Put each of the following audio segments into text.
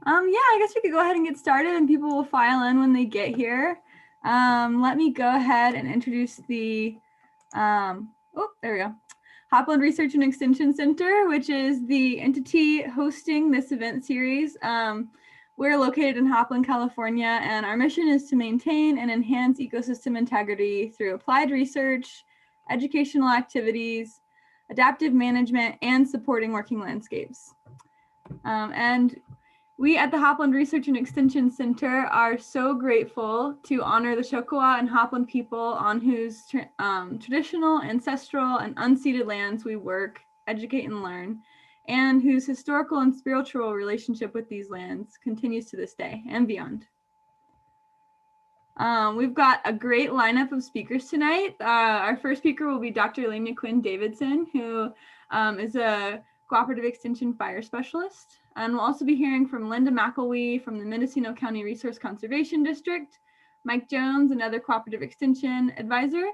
Yeah, I guess we could go ahead and get started and people will file in when they get here. Let me go ahead and introduce the, there we go. Hopland Research and Extension Center, which is the entity hosting this event series. We're located in Hopland, California, and our mission is to maintain and enhance ecosystem integrity through applied research, educational activities, adaptive management, and supporting working landscapes. And we at the Hopland Research and Extension Center are so grateful to honor the Choctaw and Hopland people on whose traditional, ancestral, and unceded lands we work, educate, and learn, and whose historical and spiritual relationship with these lands continues to this day and beyond. We've got a great lineup of speakers tonight. Our first speaker will be Dr. Elena Quinn Davidson, who is a cooperative extension fire specialist. And we'll also be hearing from Linda Mcelwee from the Mendocino County Resource Conservation District, Mike Jones, another cooperative extension advisor.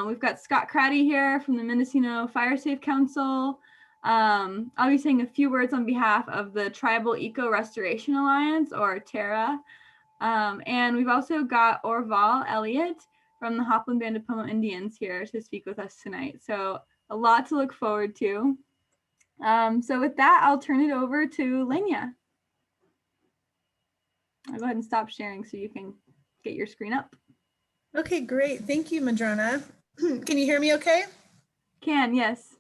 We've got Scott Crotty here from the Mendocino Fire Safe Council. I'll be saying a few words on behalf of the Tribal Eco Restoration Alliance, or TERRA. And we've also got Orval Elliott from the Hopland Band of Pomo Indians here to speak with us tonight. So a lot to look forward to. So with that, I'll turn it over to Lenya. I'll go ahead and stop sharing so you can get your screen up. Okay, great. Thank you, Madrona. Can you hear me okay? Can, yes.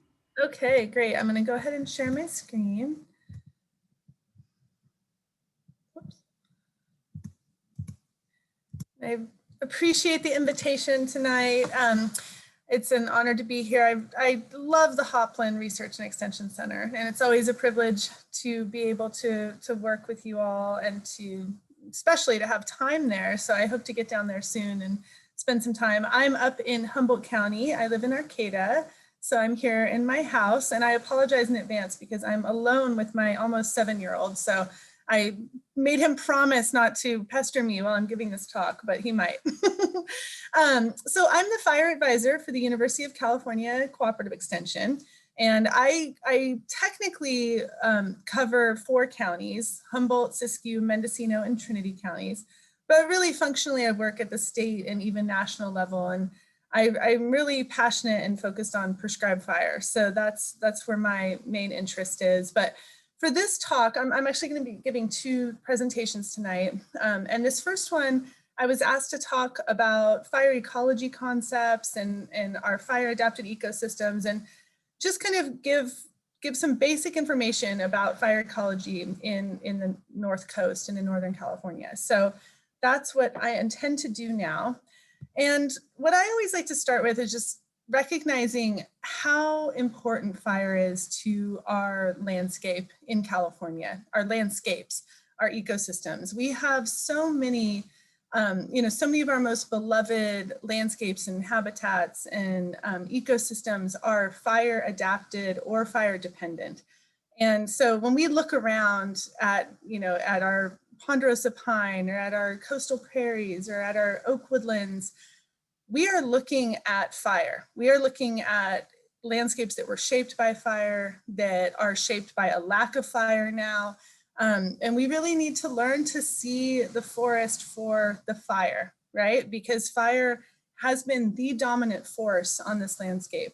Okay, great. I'm going to go ahead and share my screen. Whoops. I appreciate the invitation tonight. It's an honor to be here. I love the Hopland Research and Extension Center, and it's always a privilege to be able to work with you all and especially to have time there. So I hope to get down there soon and spend some time. I'm up in Humboldt County. I live in Arcata, so I'm here in my house, and I apologize in advance because I'm alone with my almost 7-year-old. So I made him promise not to pester me while I'm giving this talk, but he might. So I'm the fire advisor for the University of California Cooperative Extension. And I technically cover 4 counties, Humboldt, Siskiyou, Mendocino, and Trinity counties. But really functionally, I work at the state and even national level. And I'm really passionate and focused on prescribed fire. So that's where my main interest is. But for this talk, I'm actually going to be giving 2 presentations tonight. And this first one, I was asked to talk about fire ecology concepts and our fire adapted ecosystems, and just kind of give some basic information about fire ecology in the North Coast and in Northern California. So that's what I intend to do now. And what I always like to start with is just recognizing how important fire is to our landscape in California, our landscapes, our ecosystems. We have so many, so many of our most beloved landscapes and habitats and ecosystems are fire adapted or fire dependent. And so when we look around at our Ponderosa pine or at our coastal prairies or at our oak woodlands, we are looking at fire. We are looking at landscapes that were shaped by fire, that are shaped by a lack of fire now. And we really need to learn to see the forest for the fire, right? Because fire has been the dominant force on this landscape.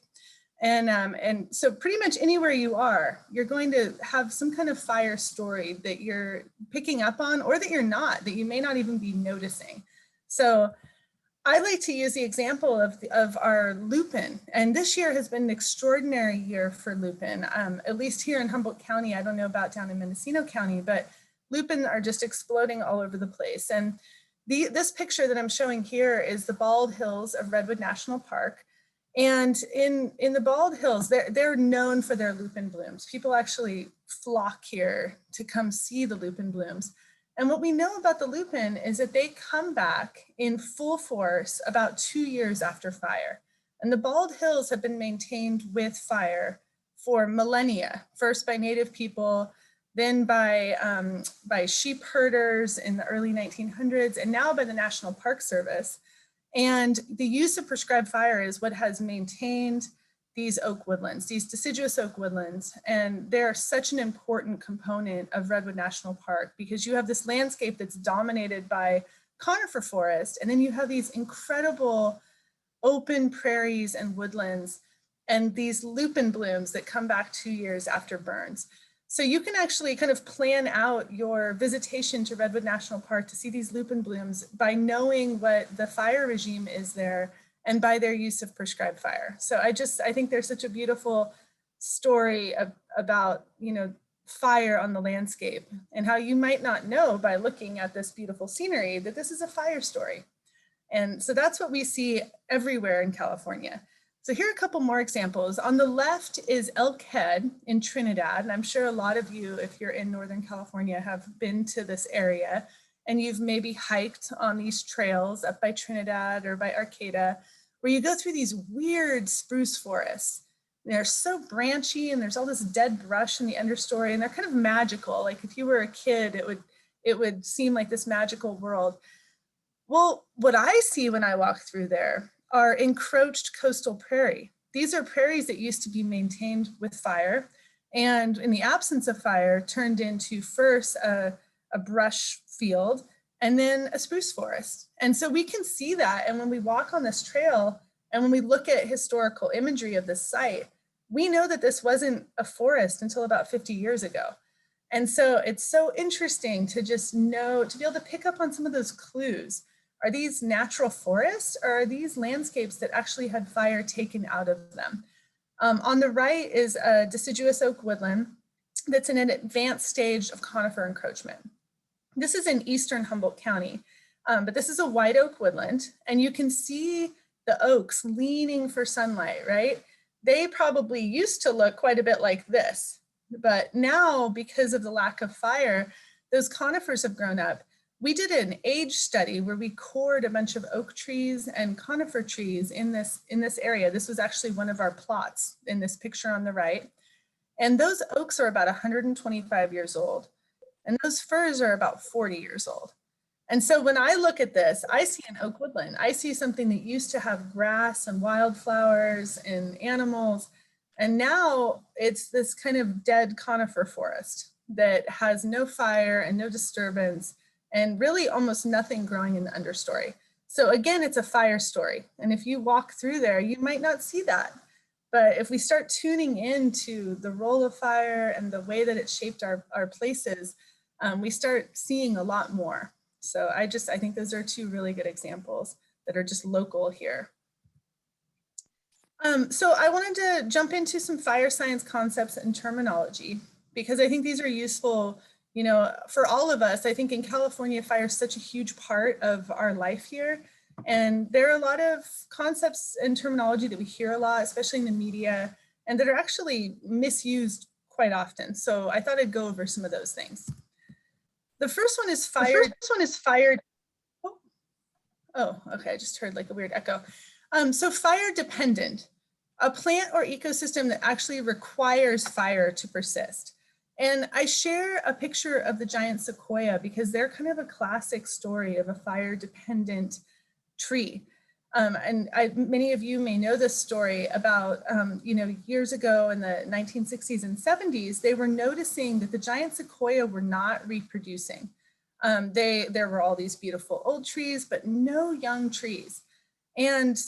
And so pretty much anywhere you are, you're going to have some kind of fire story that you're picking up on, or that you're not, that you may not even be noticing. So I like to use the example of our lupin, and this year has been an extraordinary year for lupin, at least here in Humboldt County. I don't know about down in Mendocino County, but lupin are just exploding all over the place. And this picture that I'm showing here is the Bald Hills of Redwood National Park. And in the Bald Hills, they're known for their lupin blooms. People actually flock here to come see the lupin blooms. And what we know about the lupin is that they come back in full force about 2 years after fire. And the Bald Hills have been maintained with fire for millennia, first by Native people, then by sheep herders in the early 1900s, and now by the National Park Service. And the use of prescribed fire is what has maintained these oak woodlands, these deciduous oak woodlands. And they're such an important component of Redwood National Park because you have this landscape that's dominated by conifer forest. And then you have these incredible open prairies and woodlands and these lupin blooms that come back 2 years after burns. So you can actually kind of plan out your visitation to Redwood National Park to see these lupin blooms by knowing what the fire regime is there and by their use of prescribed fire. So I think there's such a beautiful story about, fire on the landscape and how you might not know by looking at this beautiful scenery that this is a fire story. And so that's what we see everywhere in California. So here are a couple more examples. On the left is Elk Head in Trinidad. And I'm sure a lot of you, if you're in Northern California, have been to this area and you've maybe hiked on these trails up by Trinidad or by Arcata, where you go through these weird spruce forests. They're so branchy and there's all this dead brush in the understory and they're kind of magical. Like if you were a kid, it would seem like this magical world. Well, what I see when I walk through there are encroached coastal prairie. These are prairies that used to be maintained with fire and in the absence of fire turned into first a brush field and then a spruce forest. And so we can see that. And when we walk on this trail and when we look at historical imagery of this site, we know that this wasn't a forest until about 50 years ago. And so it's so interesting to just know, to be able to pick up on some of those clues. Are these natural forests or are these landscapes that actually had fire taken out of them? On the right is a deciduous oak woodland that's in an advanced stage of conifer encroachment. This is in eastern Humboldt County, but this is a white oak woodland and you can see the oaks leaning for sunlight, right? They probably used to look quite a bit like this, but now because of the lack of fire, those conifers have grown up. We did an age study where we cored a bunch of oak trees and conifer trees in this area. This was actually one of our plots in this picture on the right. And those oaks are about 125 years old. And those firs are about 40 years old. And so when I look at this, I see an oak woodland. I see something that used to have grass and wildflowers and animals. And now it's this kind of dead conifer forest that has no fire and no disturbance and really almost nothing growing in the understory. So again, it's a fire story. And if you walk through there, you might not see that. But if we start tuning into the role of fire and the way that it shaped our places, we start seeing a lot more. So I think those are two really good examples that are just local here. So I wanted to jump into some fire science concepts and terminology, because I think these are useful, for all of us. I think in California, fire is such a huge part of our life here. And there are a lot of concepts and terminology that we hear a lot, especially in the media, and that are actually misused quite often. So I thought I'd go over some of those things. The first one is fire. Oh, okay, I just heard like a weird echo. So fire dependent, a plant or ecosystem that actually requires fire to persist. And I share a picture of the giant sequoia because they're kind of a classic story of a fire dependent tree. Many of you may know this story about, years ago in the 1960s and 70s, they were noticing that the giant sequoia were not reproducing. There were all these beautiful old trees, but no young trees. And,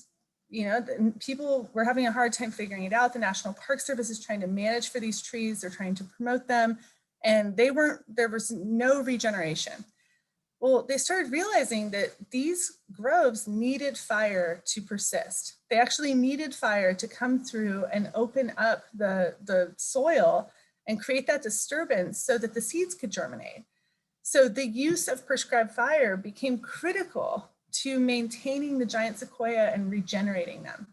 people were having a hard time figuring it out. The National Park Service is trying to manage for these trees. They're trying to promote them. And there was no regeneration. Well, they started realizing that these groves needed fire to persist. They actually needed fire to come through and open up the soil and create that disturbance so that the seeds could germinate. So the use of prescribed fire became critical to maintaining the giant sequoia and regenerating them.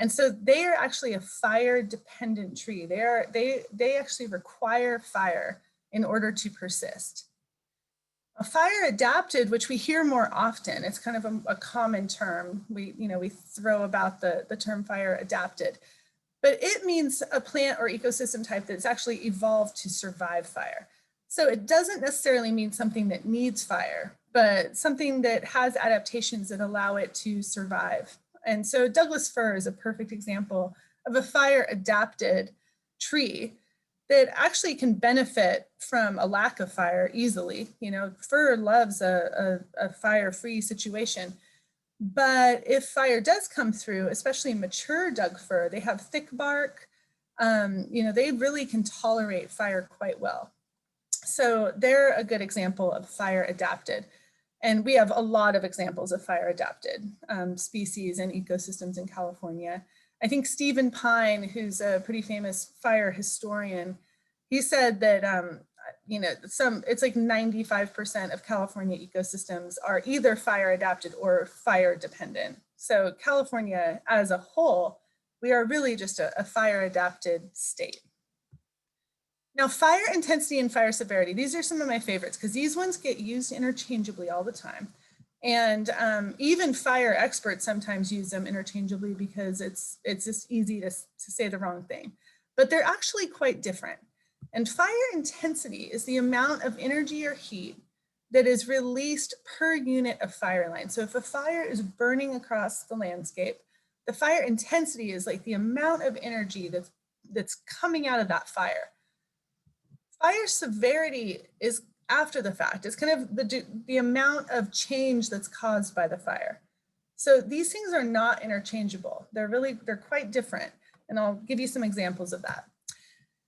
And so they are actually a fire dependent tree. They actually require fire in order to persist. A fire adapted, which we hear more often, it's kind of a common term. We throw about the term fire adapted, but it means a plant or ecosystem type that's actually evolved to survive fire. So it doesn't necessarily mean something that needs fire, but something that has adaptations that allow it to survive. And so Douglas fir is a perfect example of a fire adapted tree that actually can benefit from a lack of fire easily. You know, fir loves a fire-free situation. But if fire does come through, especially mature Doug fir, they have thick bark. You know, they really can tolerate fire quite well. So they're a good example of fire adapted. And we have a lot of examples of fire adapted species and ecosystems in California. I think Stephen Pine, who's a pretty famous fire historian, he said that you know, it's like 95% of California ecosystems are either fire adapted or fire dependent. So California as a whole, we are really just a fire adapted state. Now, fire intensity and fire severity, these are some of my favorites because these ones get used interchangeably all the time. And even fire experts sometimes use them interchangeably because it's just easy to say the wrong thing. But they're actually quite different. And fire intensity is the amount of energy or heat that is released per unit of fire line. So if a fire is burning across the landscape, the fire intensity is like the amount of energy that's coming out of that fire. Fire severity is after the fact. It's kind of the amount of change that's caused by the fire. So these things are not interchangeable. They're quite different. And I'll give you some examples of that.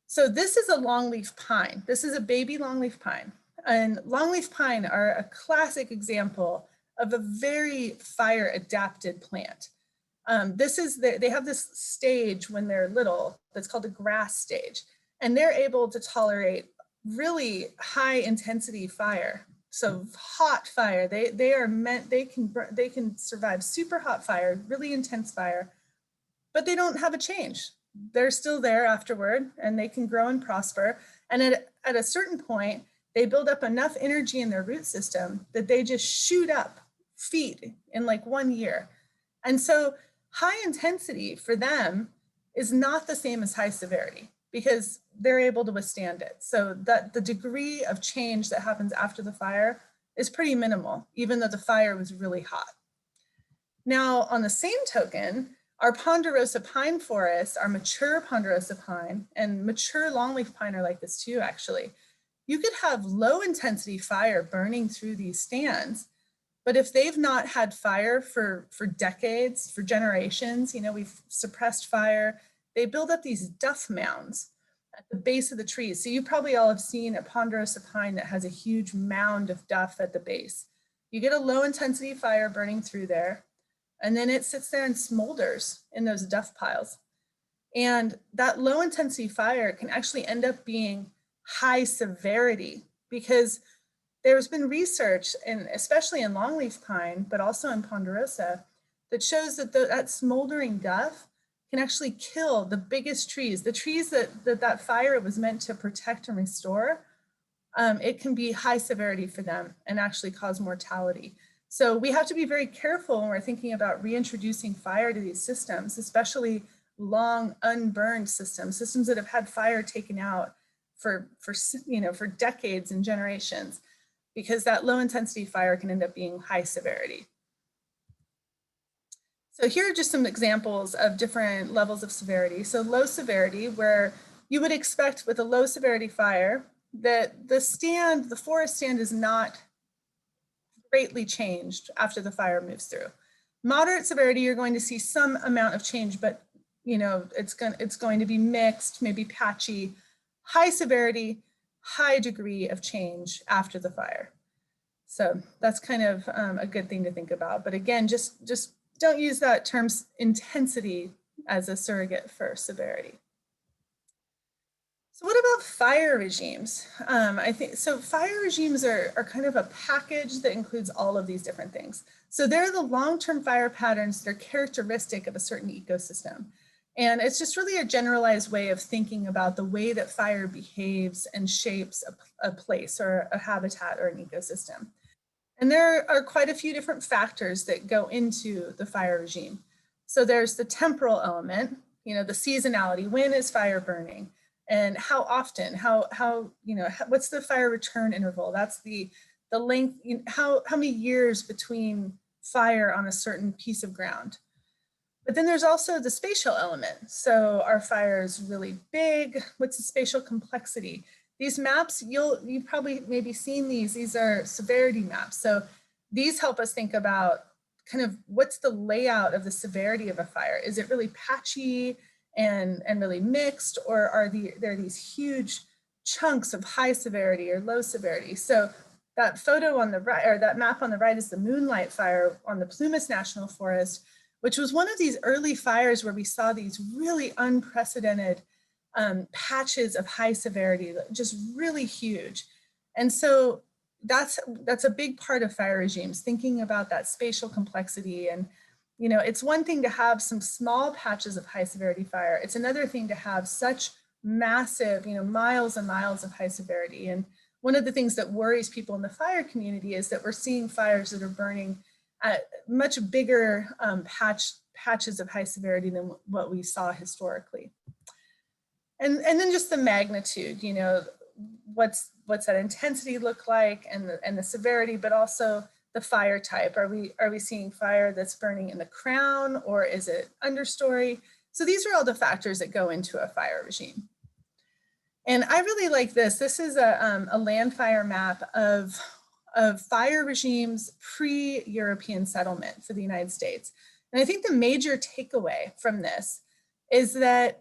So this is a longleaf pine. This is a baby longleaf pine. And longleaf pine are a classic example of a very fire adapted plant. They have this stage when they're little that's called a grass stage. And they're able to tolerate really high intensity fire. So hot fire, they can survive super hot fire, really intense fire, but they don't have a change. They're still there afterward and they can grow and prosper. And at a certain point, they build up enough energy in their root system that they just shoot up feet in like 1 year. And so high intensity for them is not the same as high severity because they're able to withstand it. So that the degree of change that happens after the fire is pretty minimal, even though the fire was really hot. Now, on the same token, our Ponderosa pine forests, our mature Ponderosa pine and mature longleaf pine are like this too, actually. You could have low intensity fire burning through these stands, but if they've not had fire for decades, for generations, you know, we've suppressed fire, they build up these duff mounds at the base of the trees. So you probably all have seen a Ponderosa pine that has a huge mound of duff at the base. You get a low intensity fire burning through there, and then it sits there and smolders in those duff piles. And that low intensity fire can actually end up being high severity because there's been research, and especially in longleaf pine, but also in Ponderosa, that shows that that smoldering duff can actually kill the biggest trees, the trees that fire was meant to protect and restore. It can be high severity for them and actually cause mortality. So we have to be very careful when we're thinking about reintroducing fire to these systems, especially long unburned systems that have had fire taken out for decades and generations, because that low intensity fire can end up being high severity. So here are just some examples of different levels of severity. So low severity, where you would expect with a low severity fire that the forest stand is not greatly changed after the fire moves through. Moderate severity, you're going to see some amount of change, but you know, it's going to be mixed, maybe patchy. High severity, high degree of change after the fire. So that's kind of a good thing to think about. But again, just don't use that term's intensity as a surrogate for severity. So what about fire regimes? I think so. Fire regimes are kind of a package that includes all of these different things. So they're the long-term fire patterns that are characteristic of a certain ecosystem. And it's just really a generalized way of thinking about the way that fire behaves and shapes a place or a habitat or an ecosystem. And there are quite a few different factors that go into the fire regime. So there's the temporal element, you know, the seasonality, when is fire burning? And how often, what's the fire return interval? That's the length, how many years between fire on a certain piece of ground. But then there's also the spatial element. So are fires really big? What's the spatial complexity? These maps, you've probably maybe seen these. These are severity maps. So these help us think about kind of what's the layout of the severity of a fire. Is it really patchy and really mixed, or are there these huge chunks of high severity or low severity? So that photo on the right, or that map on the right, is the Moonlight Fire on the Plumas National Forest, which was one of these early fires where we saw these really unprecedented patches of high severity, just really huge. And so that's a big part of fire regimes, thinking about that spatial complexity. And, you know, it's one thing to have some small patches of high severity fire. It's another thing to have such massive, you know, miles and miles of high severity. And one of the things that worries people in the fire community is that we're seeing fires that are burning at much bigger patches of high severity than what we saw historically. And then just the magnitude, you know, what's that intensity look like, and the severity, but also the fire type. Are we seeing fire that's burning in the crown, or is it understory? So these are all the factors that go into a fire regime. And I really like this. This is a land fire map of fire regimes pre-European settlement for the United States. And I think the major takeaway from this is that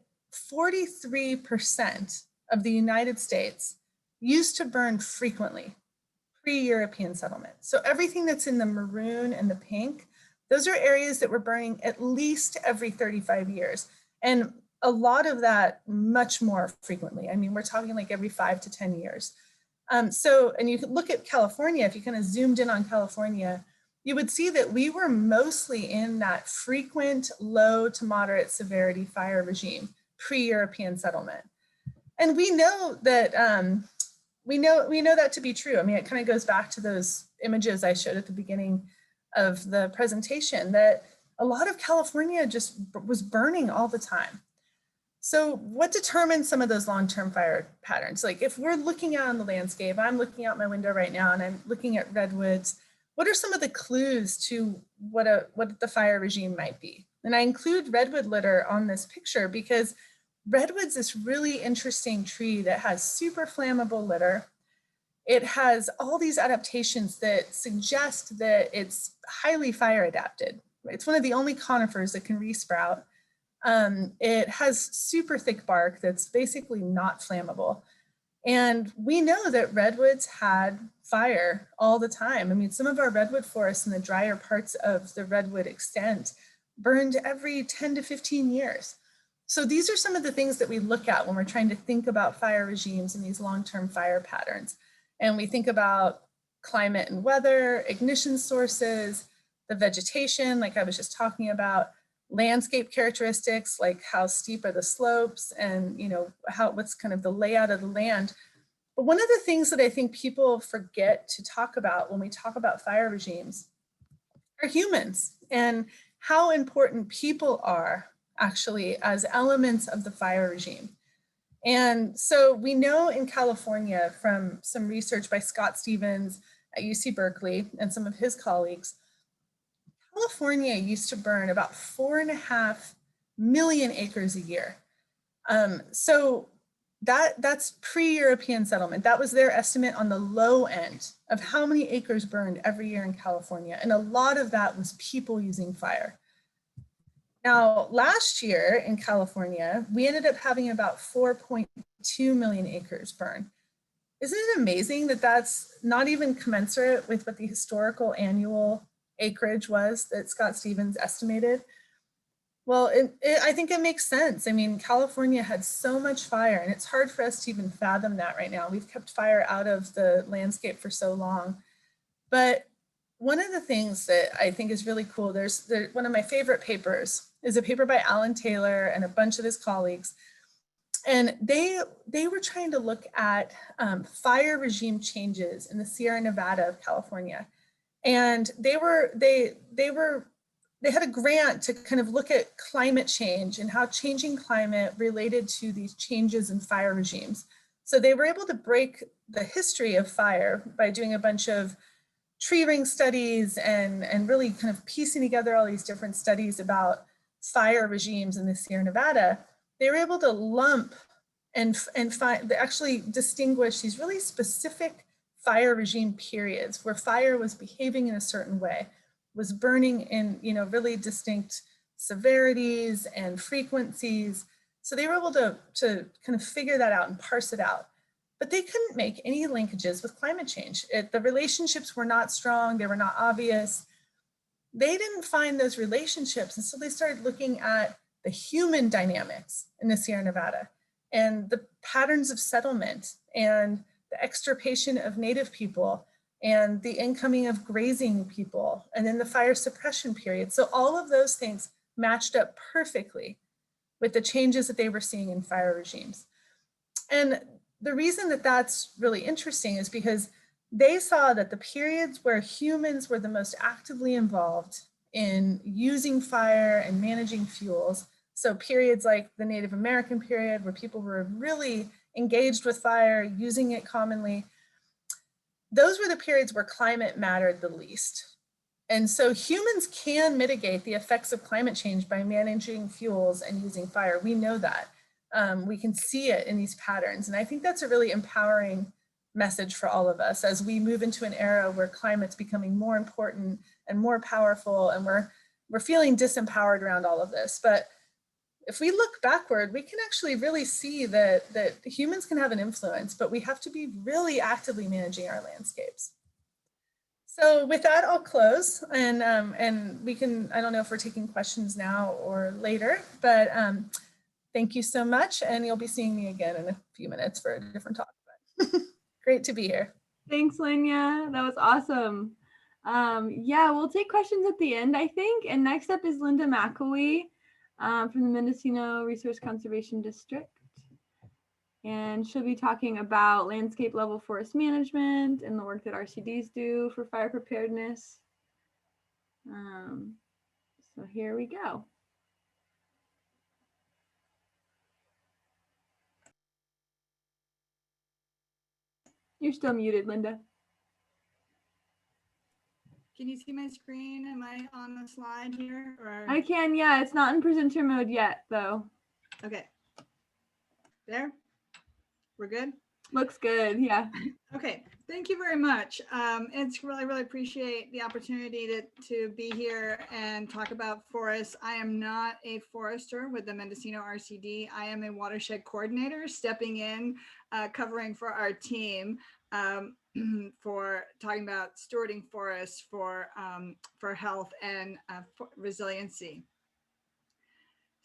43% of the United States used to burn frequently pre-European settlement. So everything that's in the maroon and the pink, those are areas that were burning at least every 35 years. And a lot of that much more frequently. I mean, we're talking like every 5 to 10 years. And you can look at California, if you kind of zoomed in on California, you would see that we were mostly in that frequent low to moderate severity fire regime pre-European settlement. And we know that we know that to be true. I mean, it kind of goes back to those images I showed at the beginning of the presentation, that a lot of California just was burning all the time. So what determines some of those long-term fire patterns? Like if we're looking out on the landscape, I'm looking out my window right now and I'm looking at redwoods, what are some of the clues to what the fire regime might be? And I include redwood litter on this picture because redwood's this really interesting tree that has super flammable litter. It has all these adaptations that suggest that it's highly fire adapted. It's one of the only conifers that can resprout. It has super thick bark that's basically not flammable. And we know that redwoods had fire all the time. I mean, some of our redwood forests in the drier parts of the redwood extent burned every 10 to 15 years. So these are some of the things that we look at when we're trying to think about fire regimes and these long-term fire patterns. And we think about climate and weather, ignition sources, the vegetation, like I was just talking about, landscape characteristics, like how steep are the slopes, and you know what's kind of the layout of the land. But one of the things that I think people forget to talk about when we talk about fire regimes are humans, and how important people are actually as elements of the fire regime. And so we know in California from some research by Scott Stevens at UC Berkeley and some of his colleagues, California used to burn about 4.5 million acres a year. So that's pre-European settlement. That was their estimate on the low end of how many acres burned every year in California. And a lot of that was people using fire. Now, last year in California, we ended up having about 4.2 million acres burn. Isn't it amazing that that's not even commensurate with what the historical annual acreage was that Scott Stevens estimated? Well, I think it makes sense. I mean, California had so much fire, and it's hard for us to even fathom that right now. We've kept fire out of the landscape for so long. But one of the things that I think is really cool, one of my favorite papers is a paper by Alan Taylor and a bunch of his colleagues. And they were trying to look at fire regime changes in the Sierra Nevada of California. And they had a grant to kind of look at climate change and how changing climate related to these changes in fire regimes. So they were able to break the history of fire by doing a bunch of tree ring studies and really kind of piecing together all these different studies about fire regimes in the Sierra Nevada, they were able to lump and actually distinguish these really specific fire regime periods where fire was behaving in a certain way, was burning in, you know, really distinct severities and frequencies. So they were able to kind of figure that out and parse it out. But they couldn't make any linkages with climate change. The relationships were not strong, they were not obvious. They didn't find those relationships. And so they started looking at the human dynamics in the Sierra Nevada and the patterns of settlement and the extirpation of native people and the incoming of grazing people and then the fire suppression period. So all of those things matched up perfectly with the changes that they were seeing in fire regimes. And the reason that that's really interesting is because they saw that the periods where humans were the most actively involved in using fire and managing fuels, so periods like the Native American period where people were really engaged with fire, using it commonly, those were the periods where climate mattered the least. And so humans can mitigate the effects of climate change by managing fuels and using fire. We know that. We can see it in these patterns. And I think that's a really empowering message for all of us as we move into an era where climate's becoming more important and more powerful, and we're feeling disempowered around all of this. But if we look backward, we can actually really see that humans can have an influence, but we have to be really actively managing our landscapes. So with that, I'll close, and we can, I don't know if we're taking questions now or later, but thank you so much. And you'll be seeing me again in a few minutes for a different talk. But great to be here. Thanks, Lenya. That was awesome. Yeah, we'll take questions at the end, I think. And next up is Linda Mcelwee from the Mendocino Resource Conservation District. And she'll be talking about landscape level forest management and the work that RCDs do for fire preparedness. So here we go. You're still muted, Linda. Can you see my screen? Am I on the slide here? Or? I can, yeah. It's not in presenter mode yet, though. Okay. There? We're good? Looks good, yeah. Okay, thank you very much. It's really appreciate the opportunity to be here and talk about forests. I am not a forester with the Mendocino RCD. I am a watershed coordinator stepping in, covering for our team for talking about stewarding forests for health and for resiliency.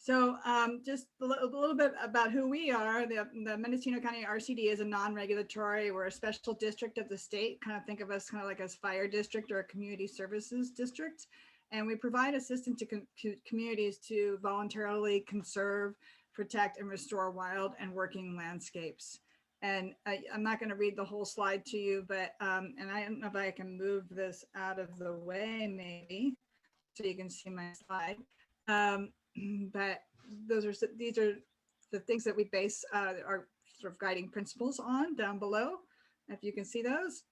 So just a little bit about who we are. The Mendocino County RCD is a non-regulatory, we're a special district of the state. Kind of think of us kind of like as fire district or a community services district. And we provide assistance to communities to voluntarily conserve, protect, and restore wild and working landscapes. And I'm not going to read the whole slide to you, but, and I don't know if I can move this out of the way maybe, so you can see my slide. But these are the things that we base our sort of guiding principles on down below, if you can see those.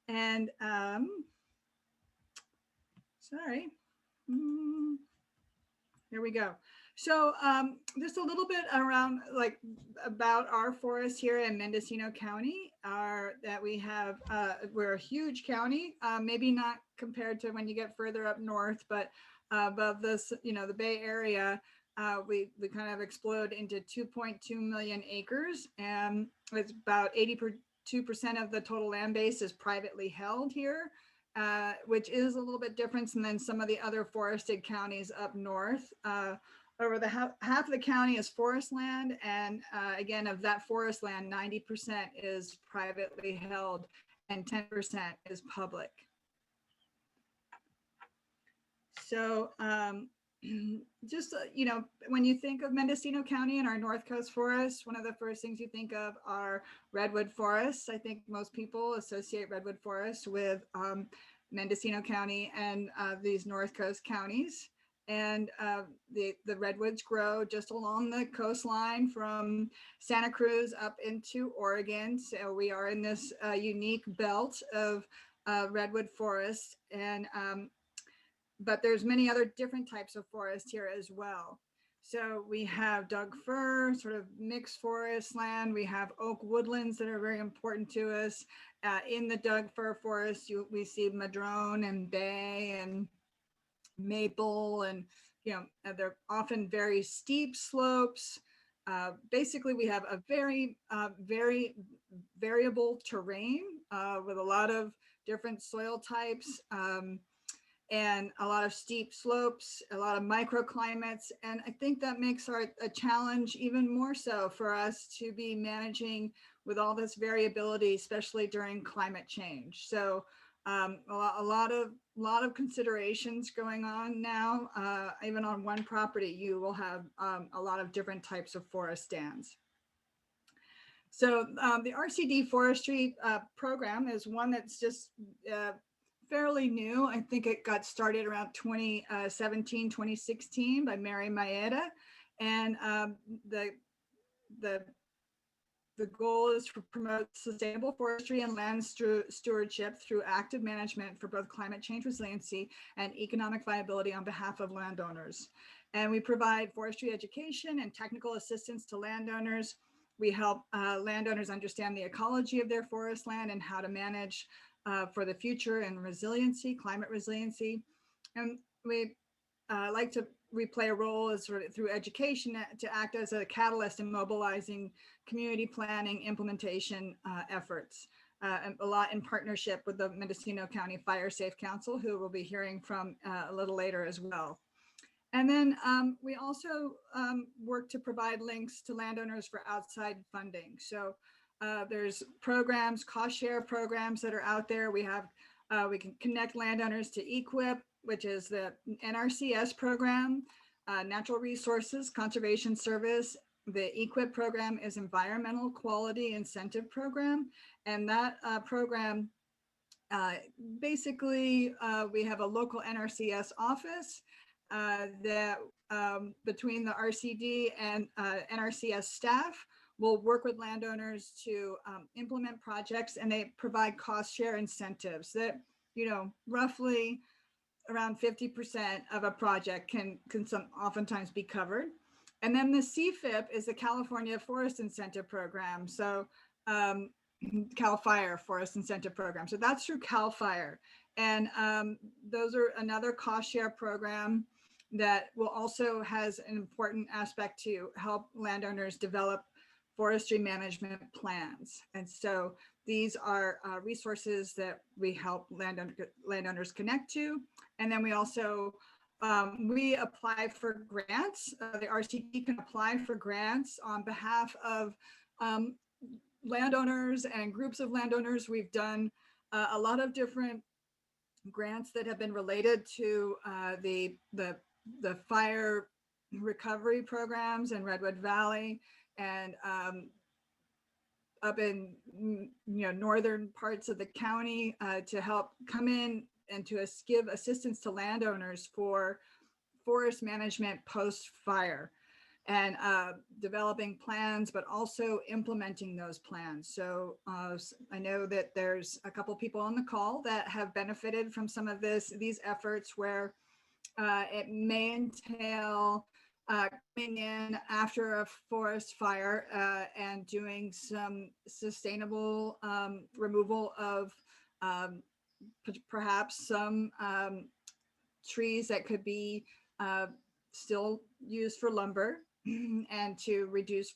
And sorry, here we go. So just a little bit around about our forests here in Mendocino County that we have, we're a huge county, maybe not compared to when you get further up north, but above this, the Bay Area, we kind of explode into 2.2 million acres, and it's about 82% of the total land base is privately held here, which is a little bit different than some of the other forested counties up north. Over the half of the county is forest land, and again, of that forest land, 90% is privately held and 10% is public. So just, when you think of Mendocino County and our North Coast forests, one of the first things you think of are redwood forests. I think most people associate redwood forests with Mendocino County and these North Coast counties. And the redwoods grow just along the coastline from Santa Cruz up into Oregon. So we are in this unique belt of redwood forests. And but there's many other different types of forest here as well. So we have Doug fir, sort of mixed forest land. We have oak woodlands that are very important to us. In the Doug fir forest, we see madrone and bay and maple, and they're often very steep slopes. Basically, we have a very variable terrain with a lot of different soil types. And a lot of steep slopes, a lot of microclimates. And I think that makes a challenge even more so for us to be managing with all this variability, especially during climate change. So a lot of considerations going on now. Even on one property, you will have a lot of different types of forest stands. So the RCD forestry program is one that's just fairly new. I think it got started around 2017, 2016 by Mary Maeda. And the goal is to promote sustainable forestry and land stewardship through active management for both climate change resiliency and economic viability on behalf of landowners. And we provide forestry education and technical assistance to landowners. We help landowners understand the ecology of their forest land and how to manage for the future and resiliency, climate resiliency. And we we play a role as sort of through education to act as a catalyst in mobilizing community planning implementation efforts, a lot in partnership with the Mendocino County Fire Safe Council, who we'll be hearing from a little later as well. And then we also work to provide links to landowners for outside funding. So there's programs, cost share programs that are out there. We can connect landowners to EQIP, which is the NRCS program, Natural Resources Conservation Service. The EQIP program is Environmental Quality Incentive Program. And that program, basically, we have a local NRCS office that between the RCD and NRCS staff will work with landowners to implement projects, and they provide cost share incentives that, roughly around 50% of a project can oftentimes be covered. And then the CFIP is the California Forest Incentive Program. So CAL FIRE Forest Incentive Program. So that's through CAL FIRE. And those are another cost share program that will also has an important aspect to help landowners develop forestry management plans. And so these are resources that we help landowners connect to. And then we also, we apply for grants. The RCD can apply for grants on behalf of landowners and groups of landowners. We've done a lot of different grants that have been related to the fire recovery programs in Redwood Valley and up in northern parts of the county to help come in and to give assistance to landowners for forest management post-fire and developing plans, but also implementing those plans. So I know that there's a couple people on the call that have benefited from some of these efforts where it may entail coming in after a forest fire and doing some sustainable removal of perhaps some trees that could be still used for lumber and to reduce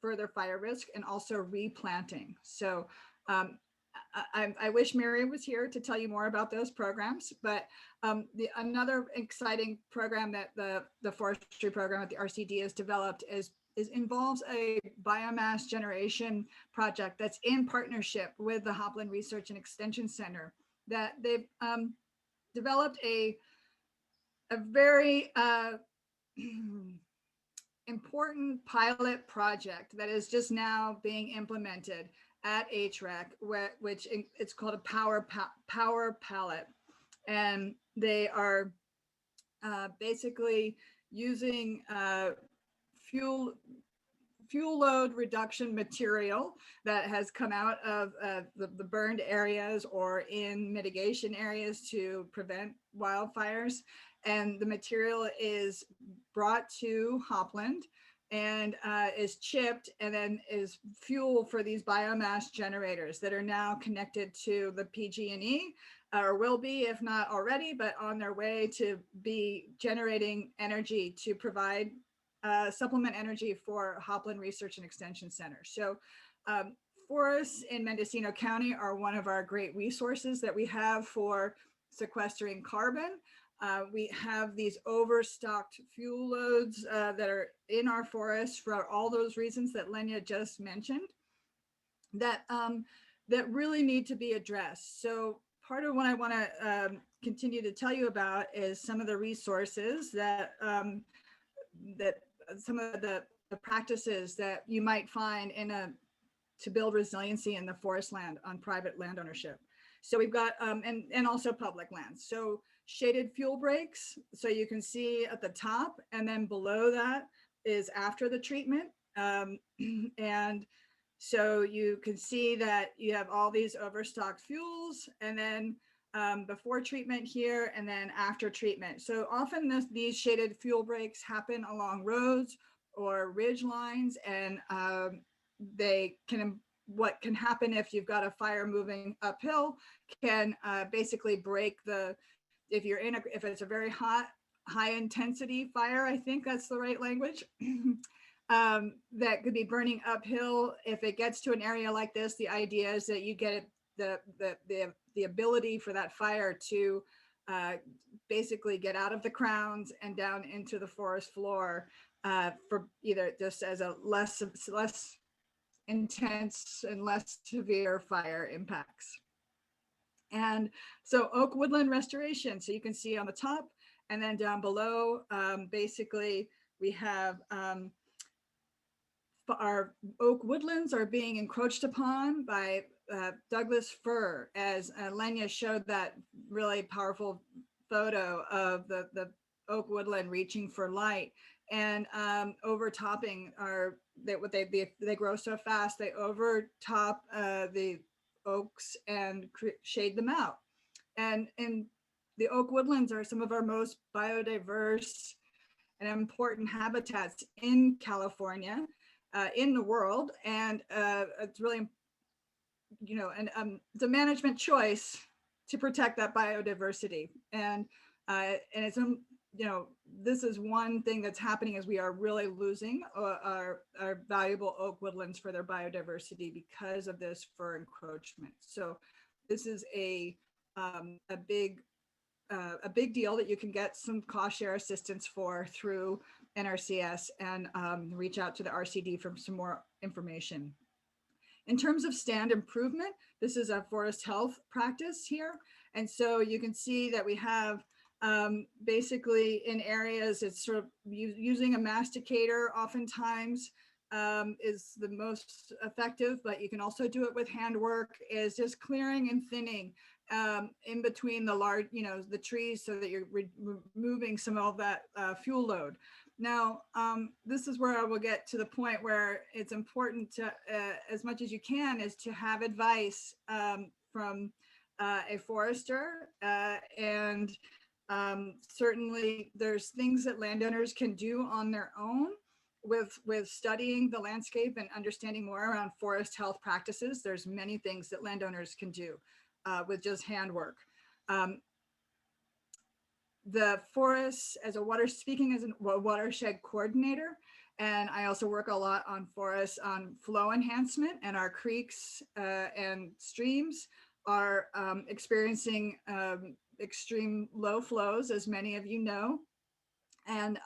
further fire risk, and also replanting. So I wish Mary was here to tell you more about those programs, but another exciting program that the forestry program at the RCD has developed involves a biomass generation project that's in partnership with the Hopland Research and Extension Center. That they've developed a very important pilot project that is just now being implemented at HREC, which it's called a power pallet. And they are basically using fuel load reduction material that has come out of the burned areas or in mitigation areas to prevent wildfires. And the material is brought to Hopland and is chipped and then is fuel for these biomass generators that are now connected to the PG&E, or will be, if not already, but on their way to be generating energy to provide supplement energy for Hopland Research and Extension Center. So forests in Mendocino County are one of our great resources that we have for sequestering carbon. We have these overstocked fuel loads that are in our forests for all those reasons that Lenya just mentioned that, that really need to be addressed. So part of what I want to continue to tell you about is some of the resources that, some of the practices that you might find to build resiliency in the forest land on private land ownership. So we've got, and also public lands. So shaded fuel breaks. So you can see at the top, and then below that is after the treatment. And so you can see that you have all these overstocked fuels, and then before treatment here, and then after treatment. So often these shaded fuel breaks happen along roads or ridge lines, and they can, what can happen if you've got a fire moving uphill can basically break the, if you're in if it's a very high intensity fire, I think that's the right language, that could be burning uphill. If it gets to an area like this, the idea is that you get the ability for that fire to basically get out of the crowns and down into the forest floor for either just as a less intense and less severe fire impacts. And so oak woodland restoration. So you can see on the top and then down below, basically we have our oak woodlands are being encroached upon by Douglas fir, as Lenya showed that really powerful photo of the oak woodland reaching for light, and overtopping they grow so fast they overtop the oaks and shade them out. And the oak woodlands are some of our most biodiverse and important habitats in California, in the world, and it's really, you know, and it's a management choice to protect that biodiversity. And it's you know, this is one thing that's happening, is we are really losing our valuable oak woodlands for their biodiversity because of this fir encroachment. So this is a big deal that you can get some cost share assistance for through NRCS, and reach out to the RCD for some more information. In terms of stand improvement, this is a forest health practice here. And so you can see that we have basically in areas, it's sort of using a masticator oftentimes is the most effective, but you can also do it with handwork, is just clearing and thinning in between the large, you know, the trees, so that you're removing some of that fuel load. Now, this is where I will get to the point where it's important to, as much as you can, is to have advice from a forester, and certainly there's things that landowners can do on their own with studying the landscape and understanding more around forest health practices. There's many things that landowners can do with just handwork. The forest, as a watershed coordinator, and I also work a lot on forests on flow enhancement, and our creeks and streams are experiencing extreme low flows, as many of you know, and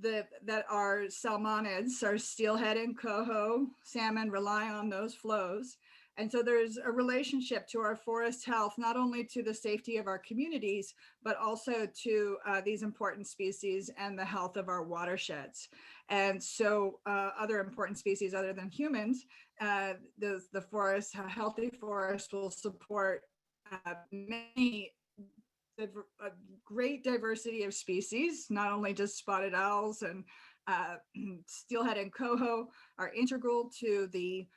that our salmonids, our steelhead and coho salmon, rely on those flows. And so there's a relationship to our forest health, not only to the safety of our communities, but also to these important species and the health of our watersheds. And so other important species other than humans, the forest, a healthy forest will support many, a great diversity of species, not only just spotted owls and steelhead and coho are integral to the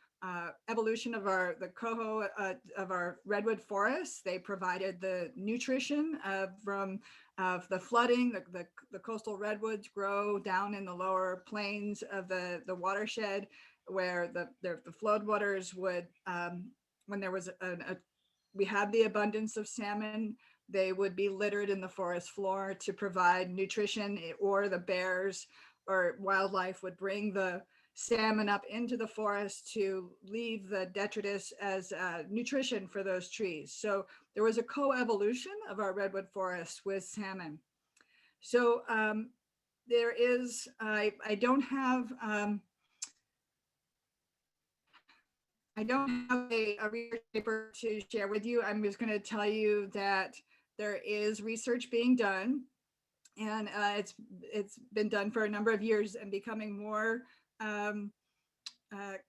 evolution of the coho of our redwood forests. They provided the nutrition from the flooding. The coastal redwoods grow down in the lower plains of the watershed, where the floodwaters would, when there was we had the abundance of salmon, they would be littered in the forest floor to provide nutrition, or the bears or wildlife would bring the salmon up into the forest to leave the detritus as nutrition for those trees. So there was a co-evolution of our redwood forests with salmon. So there is, I don't have a research paper to share with you. I'm just going to tell you that there is research being done, and it's been done for a number of years and becoming more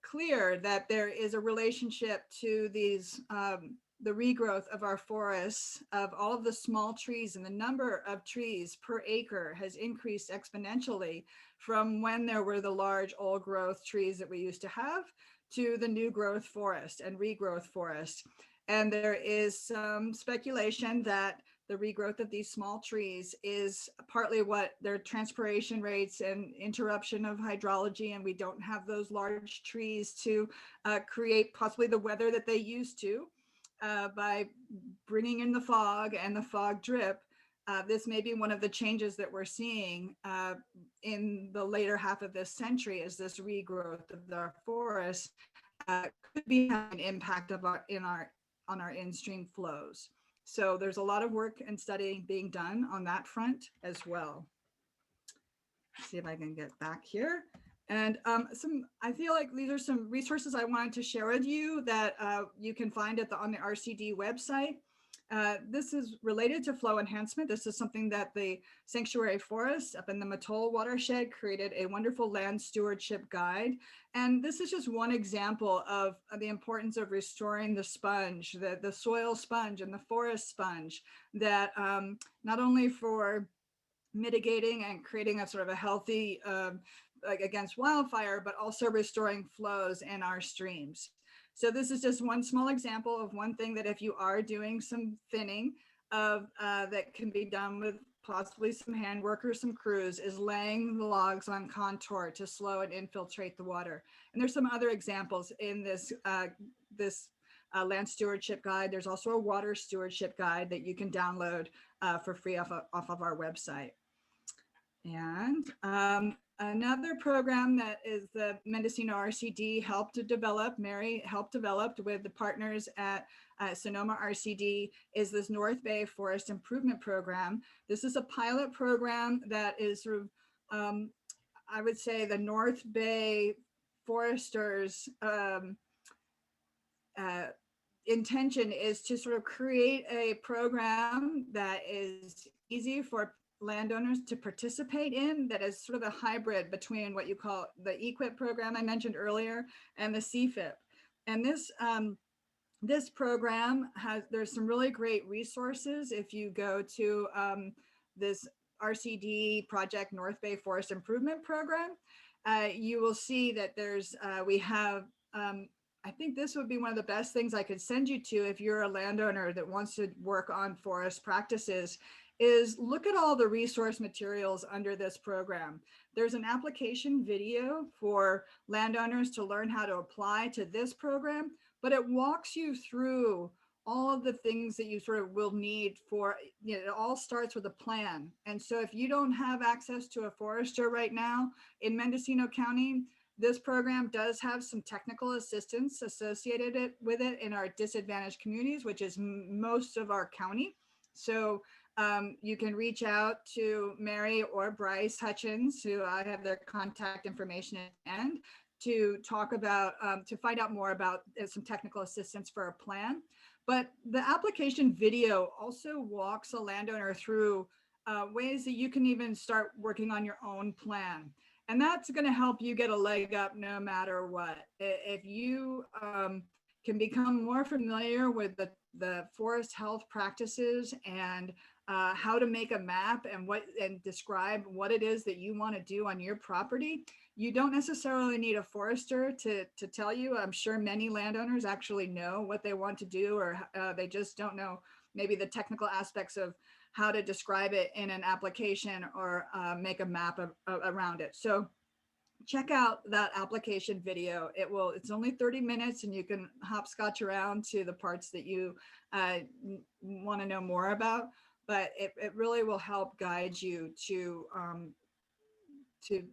clear that there is a relationship to these the regrowth of our forests, of all of the small trees, and the number of trees per acre has increased exponentially from when there were the large old growth trees that we used to have to the new growth forest and regrowth forest. And there is some speculation that the regrowth of these small trees is partly what their transpiration rates and interruption of hydrology, and we don't have those large trees to create possibly the weather that they used to by bringing in the fog and the fog drip. This may be one of the changes that we're seeing in the later half of this century, as this regrowth of our forests could be having an impact on our in-stream flows. So there's a lot of work and studying being done on that front as well. Let's see if I can get back here. And I feel like these are some resources I wanted to share with you that you can find on the RCD website. This is related to flow enhancement. This is something that the Sanctuary Forest up in the Mattole watershed created a wonderful land stewardship guide. And this is just one example of the importance of restoring the sponge, the soil sponge and the forest sponge, that not only for mitigating and creating a sort of a healthy, like against wildfire, but also restoring flows in our streams. So this is just one small example of one thing that if you are doing some thinning of that can be done with possibly some handwork or some crews, is laying the logs on contour to slow and infiltrate the water. And there's some other examples in this land stewardship guide. There's also a water stewardship guide that you can download for free off of our website. And another program that is the Mendocino RCD helped to develop, Mary helped develop with the partners at Sonoma RCD, is this North Bay Forest Improvement Program. This is a pilot program that is sort of, I would say, the North Bay foresters' intention is to sort of create a program that is easy for landowners to participate in, that is sort of a hybrid between what you call the EQIP program I mentioned earlier and the CFIP. And this program there's some really great resources. If you go to this RCD project, North Bay Forest Improvement Program, you will see that we have, I think this would be one of the best things I could send you to if you're a landowner that wants to work on forest practices, is look at all the resource materials under this program. There's an application video for landowners to learn how to apply to this program, but it walks you through all of the things that you sort of will need for, it all starts with a plan. And so if you don't have access to a forester right now in Mendocino County, this program does have some technical assistance associated with it in our disadvantaged communities, which is most of our county. So you can reach out to Mary or Bryce Hutchins, who I have their contact information at the end, to talk about, to find out more about some technical assistance for a plan. But the application video also walks a landowner through ways that you can even start working on your own plan. And that's going to help you get a leg up no matter what. If you can become more familiar with the the forest health practices and how to make a map and describe what it is that you want to do on your property. You don't necessarily need a forester to tell you. I'm sure many landowners actually know what they want to do, or they just don't know maybe the technical aspects of how to describe it in an application or make a map around it. So check out that application video. It's only 30 minutes and you can hopscotch around to the parts that you want to know more about, but it really will help guide you to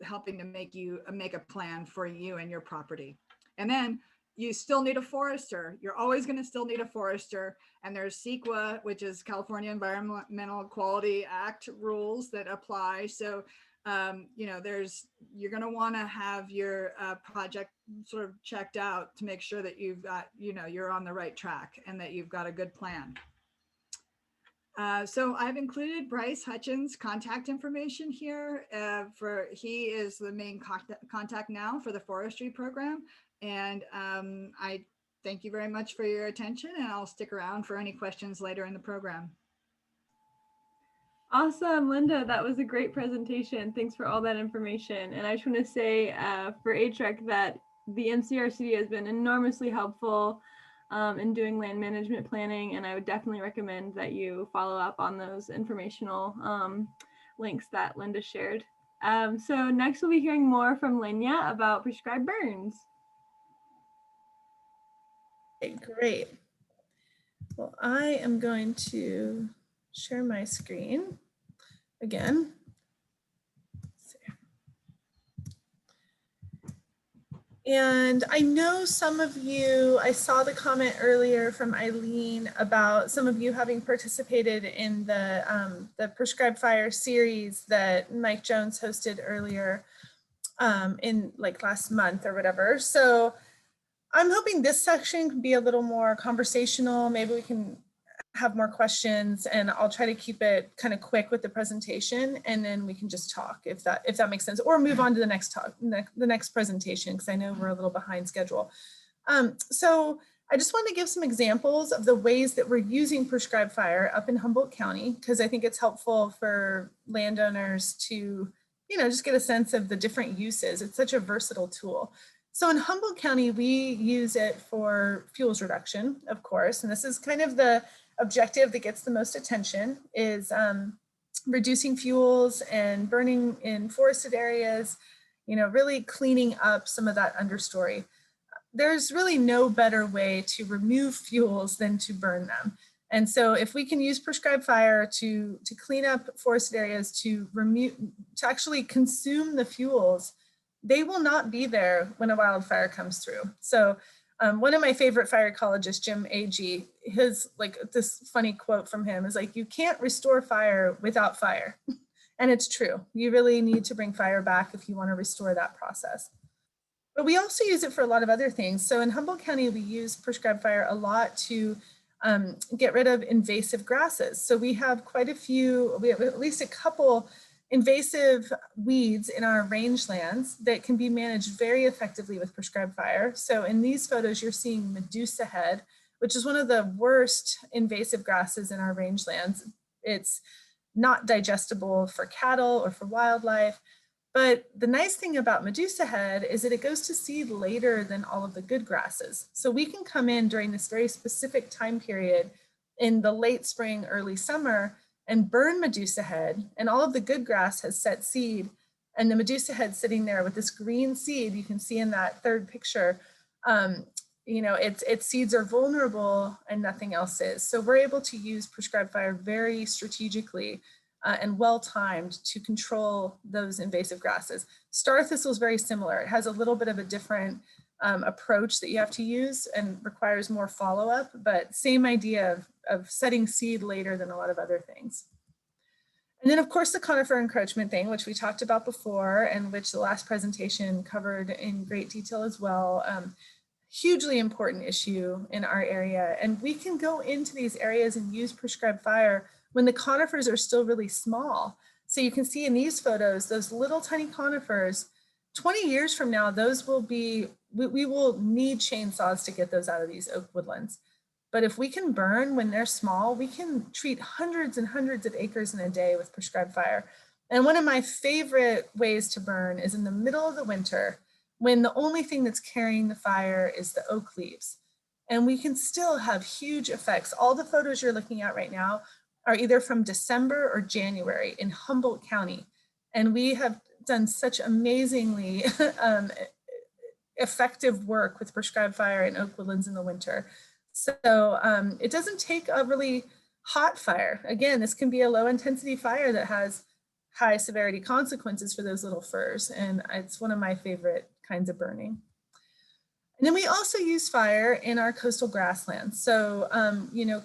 helping to make a plan for you and your property. And then you still need a forester. You're always going to still need a forester. And there's CEQA, which is California Environmental Quality Act rules that apply. So you know, you're going to want to have your project sort of checked out to make sure that you've got, you know, you're on the right track and that you've got a good plan. So I've included Bryce Hutchins' contact information here. He is the main contact now for the forestry program. And I thank you very much for your attention, and I'll stick around for any questions later in the program. Awesome, Linda, that was a great presentation. Thanks for all that information. And I just want to say for HREC that the MCRCD has been enormously helpful in doing land management planning, and I would definitely recommend that you follow up on those informational links that Linda shared. So next we'll be hearing more from Lenya about prescribed burns. Okay, great. Well, I am going to share my screen again. And I know some of you, I saw the comment earlier from Eileen about some of you having participated in the Prescribed Fire series that Mike Jones hosted earlier in like last month or whatever. So I'm hoping this section can be a little more conversational. Maybe we can have more questions, and I'll try to keep it kind of quick with the presentation, and then we can just talk if that makes sense, or move on to the next talk, the next presentation, because I know we're a little behind schedule. So I just want to give some examples of the ways that we're using prescribed fire up in Humboldt County, because I think it's helpful for landowners to, you know, just get a sense of the different uses. It's such a versatile tool. So in Humboldt County, we use it for fuels reduction, of course, and this is kind of the objective that gets the most attention, is reducing fuels and burning in forested areas, you know, really cleaning up some of that understory. There's really no better way to remove fuels than to burn them. And so if we can use prescribed fire to clean up forested areas, to actually consume the fuels, they will not be there when a wildfire comes through. So one of my favorite fire ecologists, Jim Agee, his like this funny quote from him is like, you can't restore fire without fire. And it's true. You really need to bring fire back if you want to restore that process. But we also use it for a lot of other things. So in Humboldt County, we use prescribed fire a lot to get rid of invasive grasses. So we have quite a few, we have at least a couple invasive weeds in our rangelands that can be managed very effectively with prescribed fire. So in these photos, you're seeing Medusa head, which is one of the worst invasive grasses in our rangelands. It's not digestible for cattle or for wildlife. But the nice thing about Medusa head is that it goes to seed later than all of the good grasses. So we can come in during this very specific time period in the late spring, early summer, and burn Medusa head, and all of the good grass has set seed, and the Medusa head sitting there with this green seed, you can see in that third picture, you know, its seeds are vulnerable and nothing else is. So we're able to use prescribed fire very strategically and well-timed to control those invasive grasses. Star thistle is very similar. It has a little bit of a different approach that you have to use and requires more follow-up, but same idea of setting seed later than a lot of other things. And then of course the conifer encroachment thing, which we talked about before and which the last presentation covered in great detail as well. Hugely important issue in our area. And we can go into these areas and use prescribed fire when the conifers are still really small. So you can see in these photos, those little tiny conifers, 20 years from now, those will be, we will need chainsaws to get those out of these oak woodlands. But if we can burn when they're small, we can treat hundreds and hundreds of acres in a day with prescribed fire. And one of my favorite ways to burn is in the middle of the winter, when the only thing that's carrying the fire is the oak leaves. And we can still have huge effects. All the photos you're looking at right now are either from December or January in Humboldt County. And we have done such amazingly effective work with prescribed fire in oak woodlands in the winter. So it doesn't take a really hot fire. Again, this can be a low intensity fire that has high severity consequences for those little firs. And it's one of my favorite kinds of burning. And then we also use fire in our coastal grasslands. So,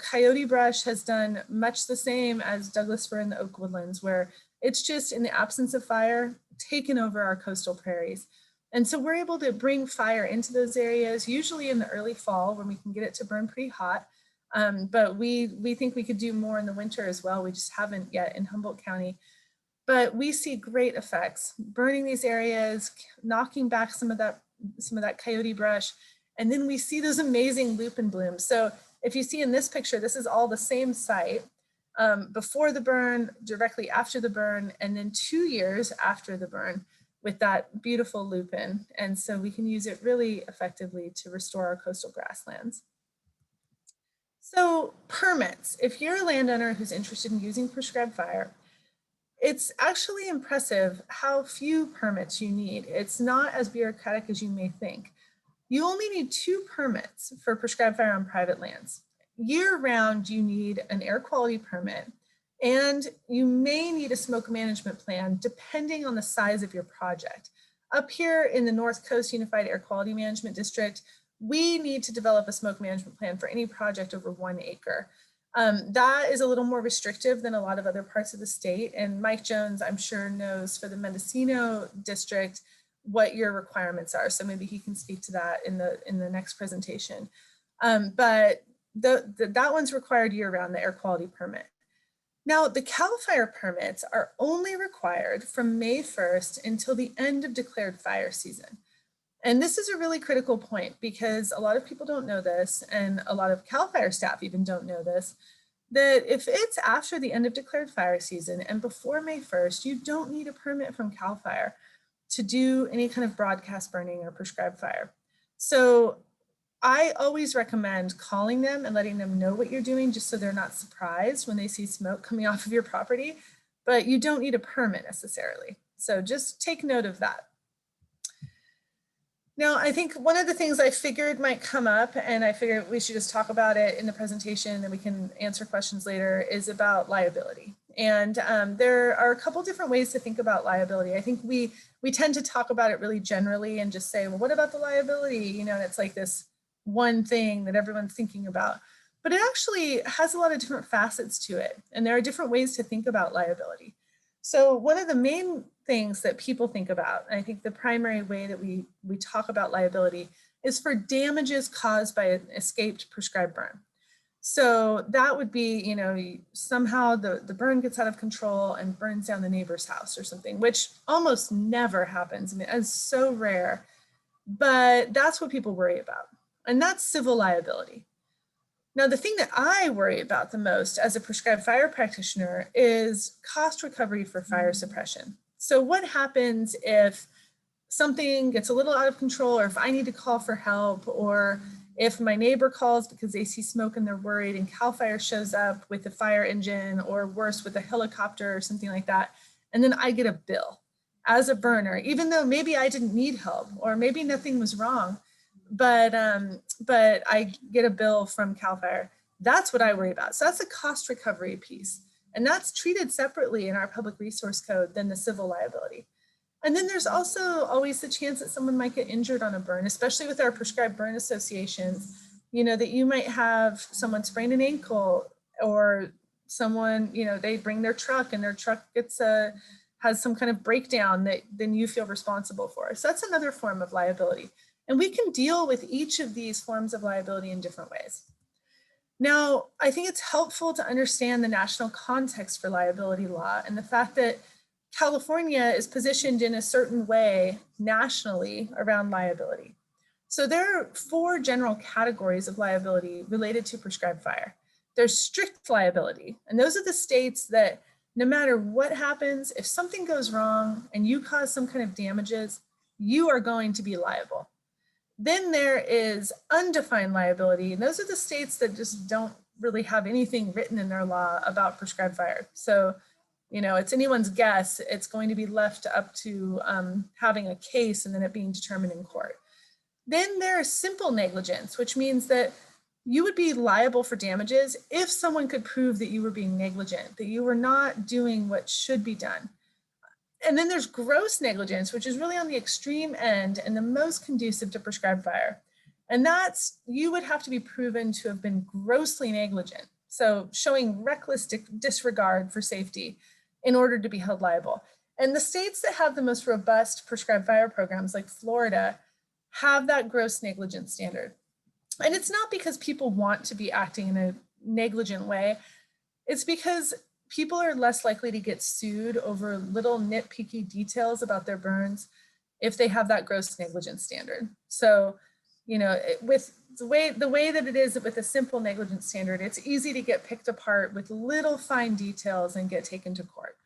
coyote brush has done much the same as Douglas fir in the oak woodlands, where it's just in the absence of fire, taken over our coastal prairies. And so we're able to bring fire into those areas, usually in the early fall when we can get it to burn pretty hot. But we think we could do more in the winter as well. We just haven't yet in Humboldt County. But we see great effects, burning these areas, knocking back some of that coyote brush. And then we see those amazing lupin blooms. So if you see in this picture, this is all the same site before the burn, directly after the burn, and then 2 years after the burn with that beautiful lupin. And so we can use it really effectively to restore our coastal grasslands. So permits, if you're a landowner who's interested in using prescribed fire, it's actually impressive how few permits you need. It's not as bureaucratic as you may think. You only need 2 permits for prescribed fire on private lands. Year round, you need an air quality permit, and you may need a smoke management plan depending on the size of your project. Up here in the North Coast Unified Air Quality Management District, we need to develop a smoke management plan for any project over 1 acre. That is a little more restrictive than a lot of other parts of the state. And Mike Jones, I'm sure, knows for the Mendocino district what your requirements are. So maybe he can speak to that in the next presentation. But that one's required year round, the air quality permit. Now, the CAL FIRE permits are only required from May 1st until the end of declared fire season. And this is a really critical point because a lot of people don't know this, and a lot of CAL FIRE staff even don't know this, that if it's after the end of declared fire season and before May 1st, you don't need a permit from CAL FIRE to do any kind of broadcast burning or prescribed fire. So I always recommend calling them and letting them know what you're doing just so they're not surprised when they see smoke coming off of your property, but you don't need a permit necessarily. So just take note of that. Now, I think one of the things I figured might come up, and I figured we should just talk about it in the presentation and we can answer questions later, is about liability. And there are a couple different ways to think about liability. I think we tend to talk about it really generally and just say, well, what about the liability? And it's like this one thing that everyone's thinking about. But it actually has a lot of different facets to it. And there are different ways to think about liability. So one of the main things that people think about, and I think the primary way that we talk about liability is for damages caused by an escaped prescribed burn. So that would be, somehow the burn gets out of control and burns down the neighbor's house or something, which almost never happens. I mean, it's so rare, but that's what people worry about. And that's civil liability. Now, the thing that I worry about the most as a prescribed fire practitioner is cost recovery for fire suppression. So what happens if something gets a little out of control, or if I need to call for help, or if my neighbor calls because they see smoke and they're worried and CAL FIRE shows up with a fire engine, or worse, with a helicopter or something like that, and then I get a bill as a burner, even though maybe I didn't need help or maybe nothing was wrong, but I get a bill from CAL FIRE. That's what I worry about. So that's a cost recovery piece. And that's treated separately in our public resource code than the civil liability. And then there's also always the chance that someone might get injured on a burn, especially with our prescribed burn associations, that you might have someone sprain an ankle, or someone, they bring their truck and their truck has some kind of breakdown that then you feel responsible for. So that's another form of liability. And we can deal with each of these forms of liability in different ways. Now, I think it's helpful to understand the national context for liability law and the fact that California is positioned in a certain way nationally around liability. So there are 4 general categories of liability related to prescribed fire. There's strict liability, and those are the states that no matter what happens, if something goes wrong and you cause some kind of damages, you are going to be liable. Then there is undefined liability, and those are the states that just don't really have anything written in their law about prescribed fire. So, you know, it's anyone's guess. It's going to be left up to having a case and then it being determined in court. Then there's simple negligence, which means that you would be liable for damages if someone could prove that you were being negligent, that you were not doing what should be done. And then there's gross negligence, which is really on the extreme end and the most conducive to prescribed fire. And that's, you would have to be proven to have been grossly negligent. So showing reckless disregard for safety in order to be held liable. And the states that have the most robust prescribed fire programs, like Florida, have that gross negligence standard. And it's not because people want to be acting in a negligent way. It's because people are less likely to get sued over little nitpicky details about their burns if they have that gross negligence standard. So, you know, with the way that it is with a simple negligence standard, it's easy to get picked apart with little fine details and get taken to court.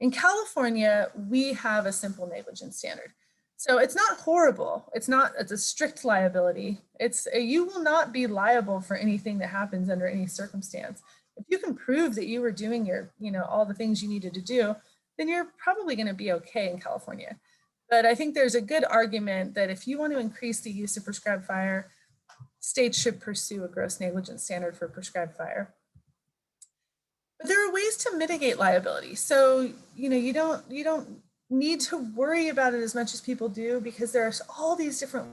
In California, we have a simple negligence standard. So it's not horrible. It's a strict liability. You will not be liable for anything that happens under any circumstance. If you can prove that you were doing all the things you needed to do, then you're probably going to be okay in California. But I think there's a good argument that if you want to increase the use of prescribed fire, states should pursue a gross negligence standard for prescribed fire. But there are ways to mitigate liability. So, you don't need to worry about it as much as people do, because there's all these different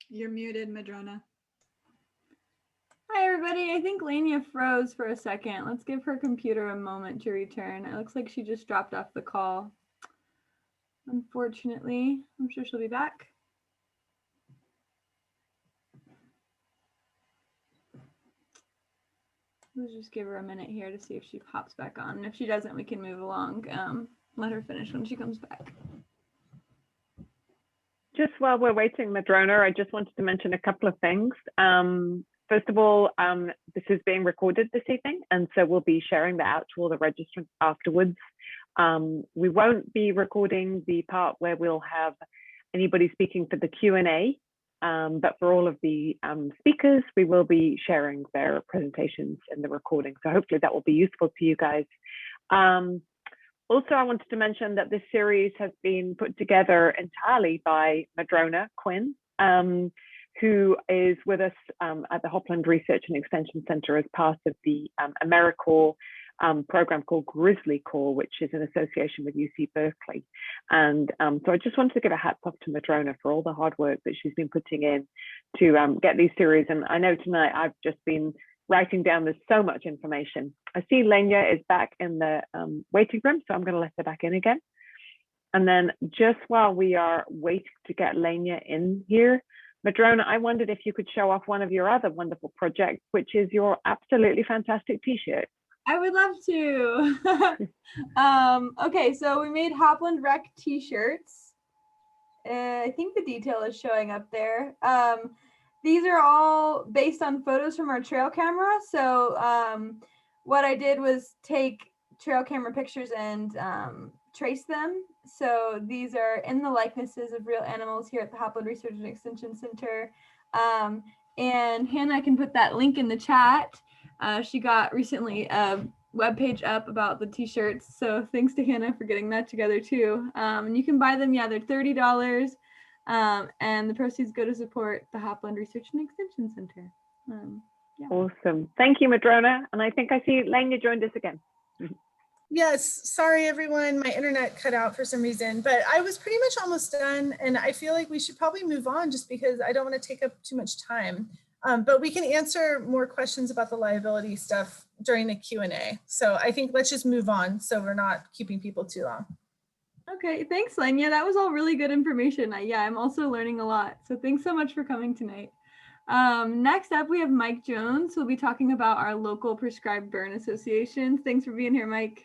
You're muted, Madrona. Hi, everybody. I think Lania froze for a second. Let's give her computer a moment to return. It looks like she just dropped off the call. Unfortunately, I'm sure she'll be back. Let's just give her a minute here to see if she pops back on. And if she doesn't, we can move along. Let her finish when she comes back. Just while we're waiting, Madrona, I just wanted to mention a couple of things. First of all, this is being recorded this evening, and so we'll be sharing that out to all the registrants afterwards. We won't be recording the part where we'll have anybody speaking for the Q&A, but for all of the speakers, we will be sharing their presentations in the recording. So hopefully that will be useful to you guys. Also, I wanted to mention that this series has been put together entirely by Madrona Quinn, who is with us at the Hopland Research and Extension Center as part of the AmeriCorps program called Grizzly Corps, which is an association with UC Berkeley. And so I just wanted to give a hats off to Madrona for all the hard work that she's been putting in to get these series. And I know tonight I've just been writing down, there's so much information. I see Lenya is back in the waiting room, so I'm going to let her back in again. And then just while we are waiting to get Lenya in here, Madrona, I wondered if you could show off one of your other wonderful projects, which is your absolutely fantastic t-shirt. I would love to. Okay, so we made Hopland Rec t-shirts. I think the detail is showing up there. These are all based on photos from our trail camera. So what I did was take trail camera pictures and trace them. So these are in the likenesses of real animals here at the Hopland Research and Extension Center. And Hannah can put that link in the chat. She got recently a webpage up about the t-shirts. So thanks to Hannah for getting that together too. And you can buy them, yeah, they're $30. And the proceeds go to support the Hopland Research and Extension Center. Yeah. Awesome. Thank you, Madrona. And I think I see Lenya joined us again. Yes, sorry everyone, my internet cut out for some reason, but I was pretty much almost done, and I feel like we should probably move on just because I don't want to take up too much time. But we can answer more questions about the liability stuff during the Q&A. So I think let's just move on so we're not keeping people too long. Okay, thanks, Lenya. That was all really good information. Yeah, I'm also learning a lot. So thanks so much for coming tonight. Next up, we have Mike Jones, who'll be talking about our local prescribed burn associations. Thanks for being here, Mike.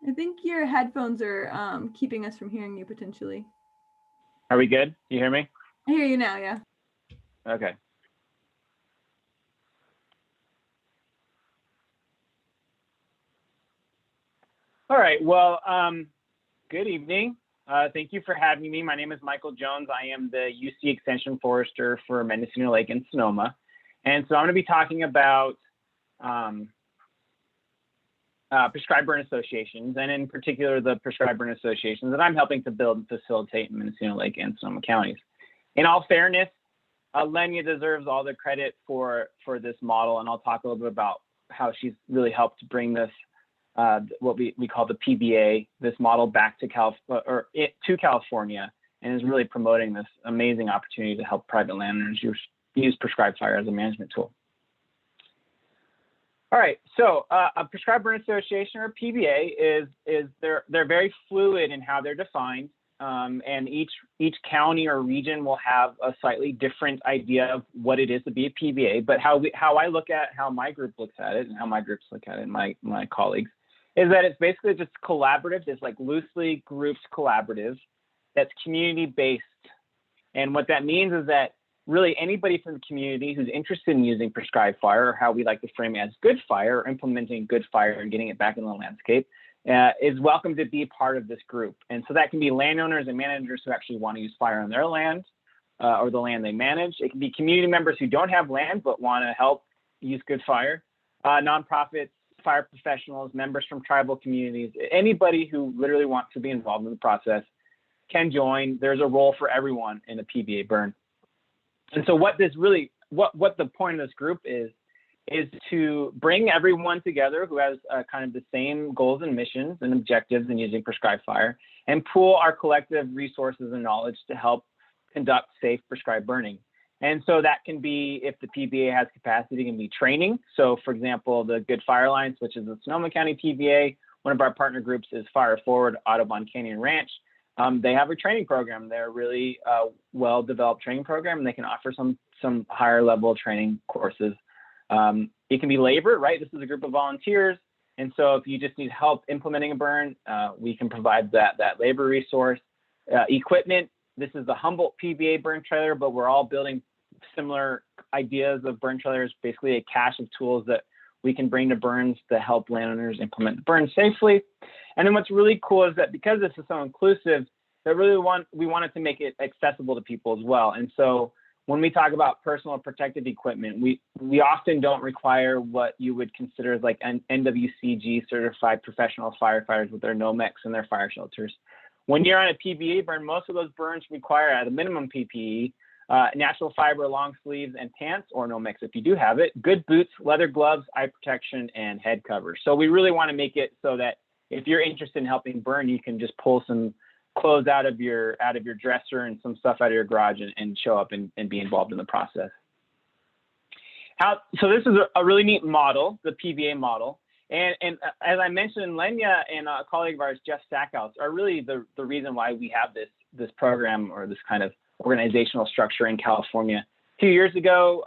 I think your headphones are keeping us from hearing you potentially. Are we good? You hear me? I hear you now, yeah. Okay. All right, well, good evening. Thank you for having me. My name is Michael Jones. I am the UC Extension Forester for Mendocino Lake and Sonoma. And so I'm gonna be talking about prescribed burn associations, and in particular, the prescribed burn associations that I'm helping to build and facilitate in Mendocino Lake and Sonoma counties. In all fairness, Lenya deserves all the credit for this model, and I'll talk a little bit about how she's really helped to bring this, what we call the PBA, this model back to California, and is really promoting this amazing opportunity to help private landowners use prescribed fire as a management tool. All right, so a prescribed burn association, or PBA, they're very fluid in how they're defined, and each county or region will have a slightly different idea of what it is to be a PBA. But how I look at, how my group looks at it, and how my groups look at it, my colleagues, is that it's basically just collaborative. It's like loosely grouped collaborative that's community based, and what that means is that really anybody from the community who's interested in using prescribed fire, or how we like to frame it as good fire, or implementing good fire and getting it back in the landscape, is welcome to be part of this group. And so that can be landowners and managers who actually want to use fire on their land, or the land they manage. It can be community members who don't have land but want to help use good fire, nonprofits, fire professionals, members from tribal communities. Anybody who literally wants to be involved in the process can join. There's a role for everyone in a PBA burn. And so what the point of this group is to bring everyone together who has kind of the same goals and missions and objectives in using prescribed fire, and pool our collective resources and knowledge to help conduct safe prescribed burning. And so that can be, if the PBA has capacity, it can be training. So for example, the Good Fire Alliance, which is the Sonoma County PBA, one of our partner groups is Fire Forward Audubon Canyon Ranch. They have a training program. They're a really well-developed training program, and they can offer some higher level training courses. It can be labor, right? This is a group of volunteers. And so if you just need help implementing a burn, we can provide that labor resource. Equipment, this is the Humboldt PBA burn trailer, but we're all building similar ideas of burn trailers, basically a cache of tools that we can bring to burns to help landowners implement the burn safely. And then what's really cool is that because this is so inclusive, that we wanted to make it accessible to people as well. And so when we talk about personal protective equipment, we often don't require what you would consider as like an NWCG certified professional firefighters with their Nomex and their fire shelters. When you're on a PBA burn, most of those burns require at a minimum PPE, natural fiber long sleeves and pants, or Nomex if you do have it, good boots, leather gloves, eye protection, and head cover. So we really want to make it so that if you're interested in helping burn, you can just pull some clothes out of your dresser and some stuff out of your garage and show up and be involved in the process. So this is a really neat model, the PBA model. And as I mentioned, Lenya and a colleague of ours, Jeff Stackhouse, are really the reason why we have this program, or this kind of organizational structure in California. 2 years ago,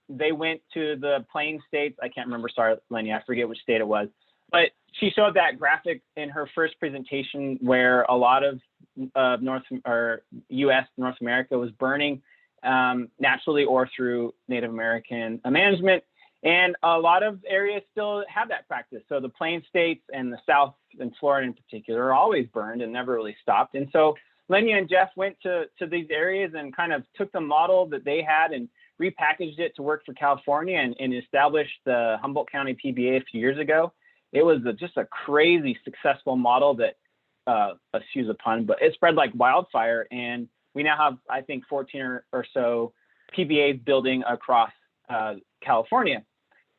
they went to the Plain States. I can't remember, sorry, Lenya, I forget which state it was. But she showed that graphic in her first presentation where a lot of U.S. North America was burning naturally or through Native American management. And a lot of areas still have that practice. So the Plain States and the South and Florida in particular are always burned and never really stopped. And so Lenya and Jeff went to these areas and kind of took the model that they had and repackaged it to work for California and established the Humboldt County PBA a few years ago. It was just a crazy successful model that excuse the pun, but it spread like wildfire. And we now have, I think, 14 or so PBAs building across California.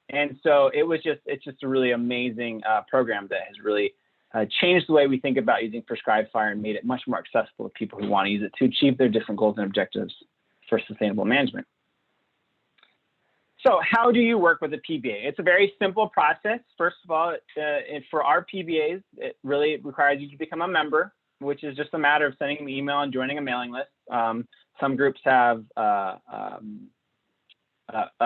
And so it's just a really amazing program that has really changed the way we think about using prescribed fire and made it much more accessible to people who want to use it to achieve their different goals and objectives for sustainable management. So how do you work with a PBA? It's a very simple process. First of all, for our PBAs, it really requires you to become a member, which is just a matter of sending an email and joining a mailing list. Some groups have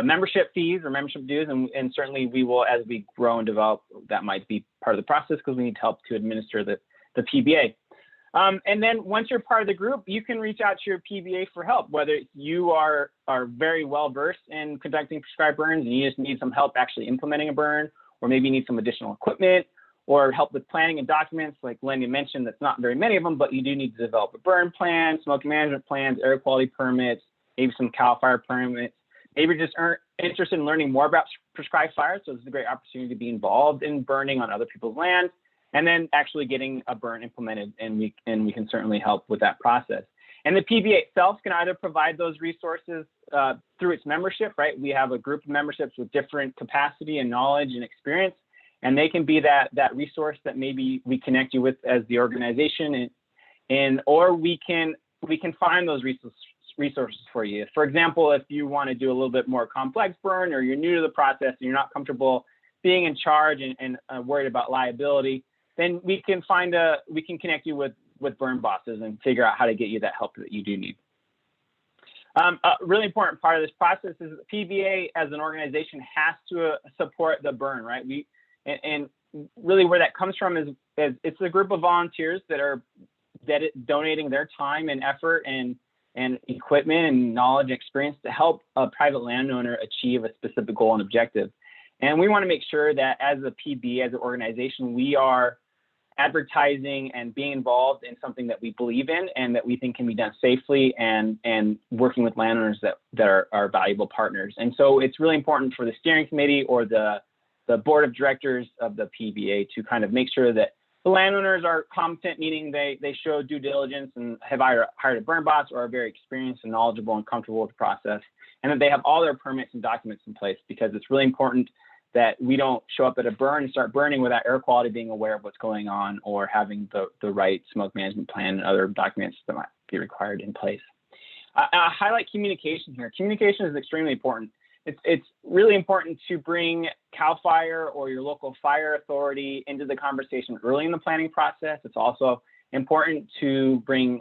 membership fees or membership dues, and certainly we will, as we grow and develop, that might be part of the process because we need help to administer the PBA. And then once you're part of the group, you can reach out to your PBA for help, whether you are very well versed in conducting prescribed burns and you just need some help actually implementing a burn, or maybe you need some additional equipment or help with planning and documents. Like Lenny mentioned, that's not very many of them, but you do need to develop a burn plan, smoke management plans, air quality permits, maybe some CAL FIRE permits. Maybe you're just interested in learning more about prescribed fire, so this is a great opportunity to be involved in burning on other people's land, and then actually getting a burn implemented, and we can certainly help with that process. And the PBA itself can either provide those resources through its membership, right? We have a group of memberships with different capacity and knowledge and experience, and they can be that resource that maybe we connect you with as the organization, or we can find those resources for you. For example, if you want to do a little bit more complex burn, or you're new to the process and you're not comfortable being in charge and worried about liability, then we can connect you with burn bosses and figure out how to get you that help that you do need. A really important part of this process is that PBA as an organization has to support the burn, right? And really where that comes from is it's a group of volunteers that are donating their time and effort and equipment and knowledge and experience to help a private landowner achieve a specific goal and objective. And we want to make sure that as a PB, as an organization, we are advertising and being involved in something that we believe in and that we think can be done safely, and working with landowners that are valuable partners. And so it's really important for the steering committee or the board of directors of the PBA to kind of make sure that the landowners are competent, meaning they show due diligence and have either hired a burn boss or are very experienced and knowledgeable and comfortable with the process, and that they have all their permits and documents in place, because it's really important that we don't show up at a burn and start burning without air quality being aware of what's going on or having the right smoke management plan and other documents that might be required in place. I highlight communication here. Communication is extremely important. It's really important to bring CAL FIRE or your local fire authority into the conversation early in the planning process. It's also important to bring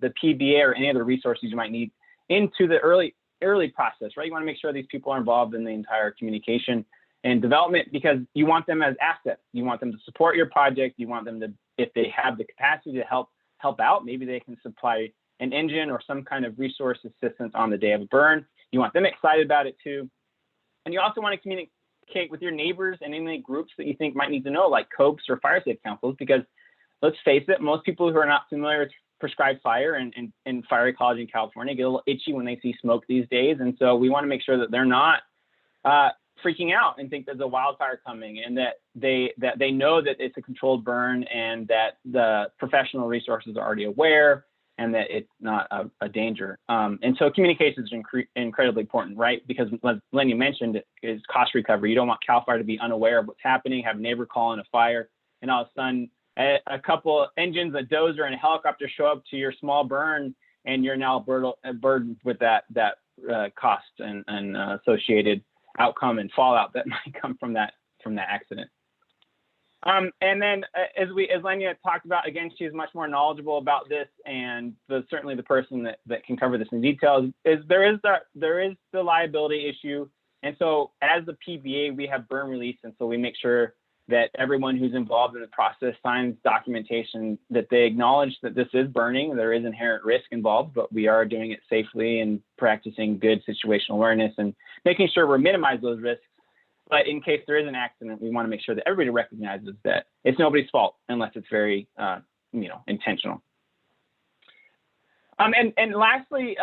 the PBA or any other resources you might need into the early process, right? You want to make sure these people are involved in the entire communication and development, because you want them as assets. You want them to support your project. You want them to, if they have the capacity to help out, maybe they can supply an engine or some kind of resource assistance on the day of a burn. You want them excited about it too. And you also want to communicate with your neighbors and any groups that you think might need to know, like COPEs or fire safe councils, because let's face it, most people who are not familiar with prescribed fire and fire ecology in California get a little itchy when they see smoke these days. And so we want to make sure that they're not freaking out and think there's a wildfire coming, and that they know that it's a controlled burn and that the professional resources are already aware and that it's not a danger. And so communication is incredibly important, right? Because as Lenny mentioned, is cost recovery. You don't want CAL FIRE to be unaware of what's happening, have a neighbor call in a fire, and all of a sudden a couple of engines, a dozer, and a helicopter show up to your small burn, and you're now burdened with that cost and associated outcome and fallout that might come from that accident. And then as Lenya talked about, again, she's much more knowledgeable about this, and certainly the person that can cover this in detail is there is the liability issue. And so as the PBA, we have burn release, and so we make sure that everyone who's involved in the process signs documentation that they acknowledge that this is burning. There is inherent risk involved, but we are doing it safely and practicing good situational awareness and making sure we minimize those risks. But in case there is an accident, we want to make sure that everybody recognizes that it's nobody's fault unless it's very, intentional. And lastly,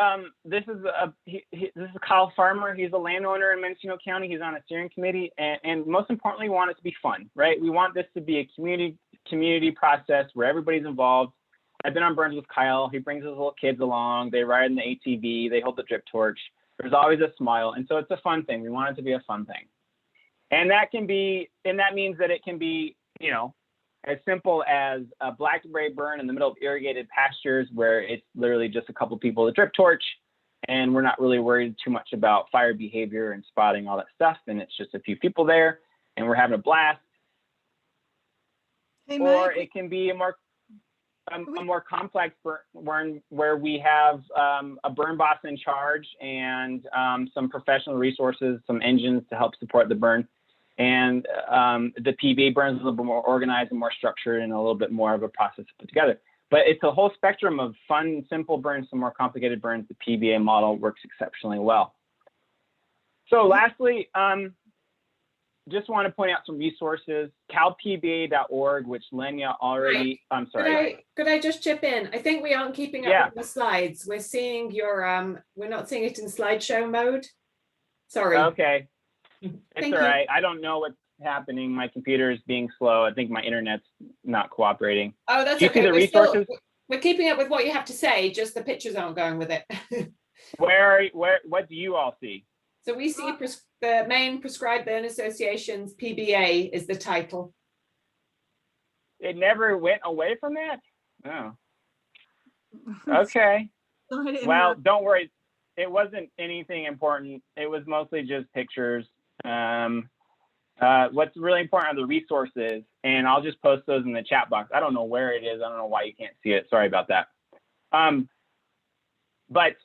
this is Kyle Farmer. He's a landowner in Mendocino County. He's on a steering committee, and most importantly, we want it to be fun, right? We want this to be a community process where everybody's involved. I've been on burns with Kyle. He brings his little kids along. They ride in the ATV. They hold the drip torch. There's always a smile. And so it's a fun thing. We want it to be a fun thing. And that means that it can be, you know, as simple as a blackberry burn in the middle of irrigated pastures where it's literally just a couple people with a drip torch and we're not really worried too much about fire behavior and spotting all that stuff. And it's just a few people there and we're having a blast. Hey, Or Mike, it can be a more complex burn where we have a burn boss in charge and some professional resources, some engines to help support the burn. And the PBA burn is a little bit more organized and more structured and a little bit more of a process to put together. But it's a whole spectrum of fun, simple burns to more complicated burns. The PBA model works exceptionally well. So lastly, just want to point out some resources, calpba.org, which Lenya already, I'm sorry. Could I just chip in? I think we aren't keeping up with the slides. We're seeing your, we're not seeing it in slideshow mode. Sorry. Okay. It's Thank all you. right. I don't know what's happening. My computer is being slow. I think my internet's not cooperating. Oh, that's Do you see okay. the resources? We're keeping up with what you have to say, just the pictures aren't going with it. What do you all see? So we see the main Prescribed Burn Association's PBA is the title. It never went away from that? Oh. Okay. sorry to Well, interrupt. don't worry. It wasn't anything important. It was mostly just pictures. What's really important are the resources, and I'll just post those in the chat box. I don't know where it is. I don't know why you can't see it. Sorry about that. Right,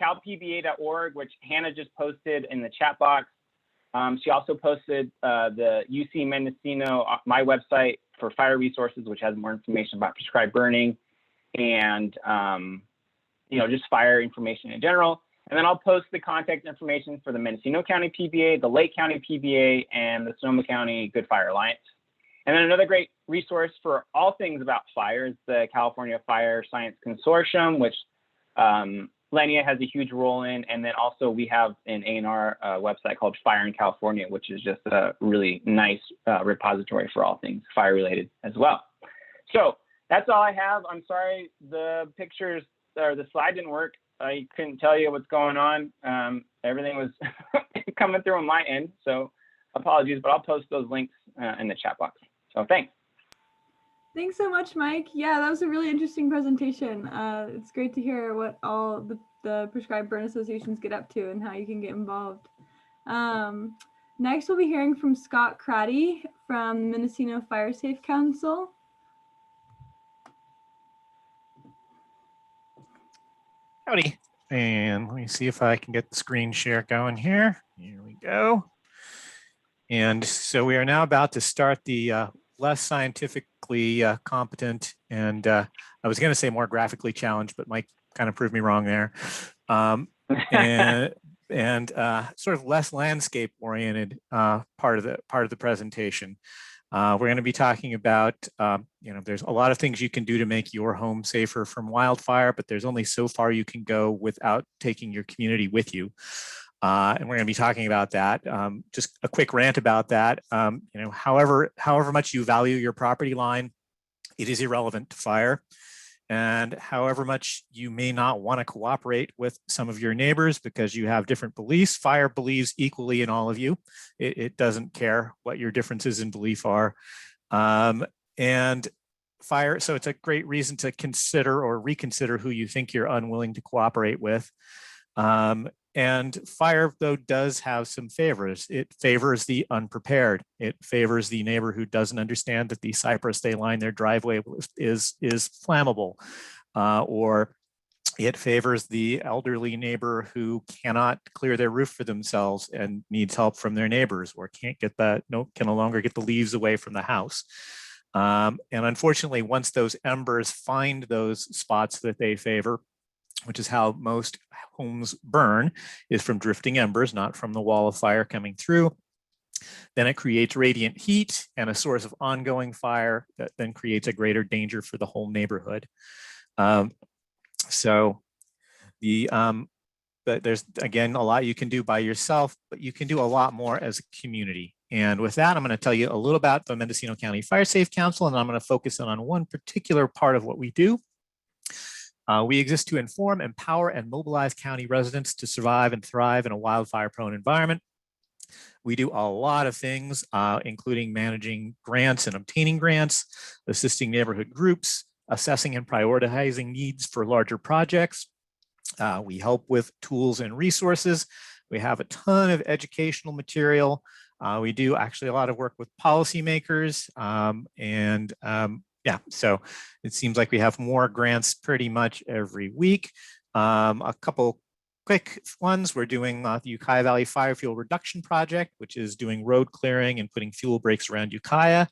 calpba.org, which Hannah just posted in the chat box. She also posted the UC Mendocino, my website for fire resources, which has more information about prescribed burning and, just fire information in general. And then I'll post the contact information for the Mendocino County PBA, the Lake County PBA, and the Sonoma County Good Fire Alliance. And then another great resource for all things about fire is the California Fire Science Consortium, which Lenya has a huge role in. And then also we have an A&R website called Fire in California, which is just a really nice repository for all things fire related as well. So that's all I have. I'm sorry, the pictures or the slide didn't work. I couldn't tell you what's going on. Everything was coming through on my end. So apologies, but I'll post those links in the chat box. So thanks. Thanks so much, Mike. Yeah, that was a really interesting presentation. It's great to hear what all the prescribed burn associations get up to and how you can get involved. Next, we'll be hearing from Scott Crotty from Mendocino Fire Safe Council. Howdy. And let me see if I can get the screen share going here. Here we go. And so we are now about to start the less scientifically competent and I was going to say more graphically challenged, but Mike kind of proved me wrong there. And sort of less landscape oriented part of the presentation. We're going to be talking about, there's a lot of things you can do to make your home safer from wildfire, but there's only so far you can go without taking your community with you. And we're going to be talking about that. Just a quick rant about that. However much you value your property line, it is irrelevant to fire. And however much you may not want to cooperate with some of your neighbors because you have different beliefs, fire believes equally in all of you. It doesn't care what your differences in belief are. And fire, so it's a great reason to consider or reconsider who you think you're unwilling to cooperate with. And fire, though, does have some favors. It favors the unprepared. It favors the neighbor who doesn't understand that the cypress they line their driveway with is flammable. Or it favors the elderly neighbor who cannot clear their roof for themselves and needs help from their neighbors, or can no longer get the leaves away from the house. And unfortunately, once those embers find those spots that they favor, which is how most homes burn, is from drifting embers, not from the wall of fire coming through. Then it creates radiant heat and a source of ongoing fire that then creates a greater danger for the whole neighborhood. So the but there's, again, a lot you can do by yourself, but you can do a lot more as a community. And with that, I'm going to tell you a little about the Mendocino County Fire Safe Council, and I'm going to focus on one particular part of what we do. We exist to inform, empower, and mobilize county residents to survive and thrive in a wildfire-prone environment. We do a lot of things, including managing grants and obtaining grants, assisting neighborhood groups, assessing and prioritizing needs for larger projects. We help with tools and resources. We have a ton of educational material. We do actually a lot of work with policymakers, yeah, so it seems like we have more grants pretty much every week. A couple quick ones, we're doing the Yokai Valley Fire Fuel Reduction Project, which is doing road clearing and putting fuel breaks around Ukiah.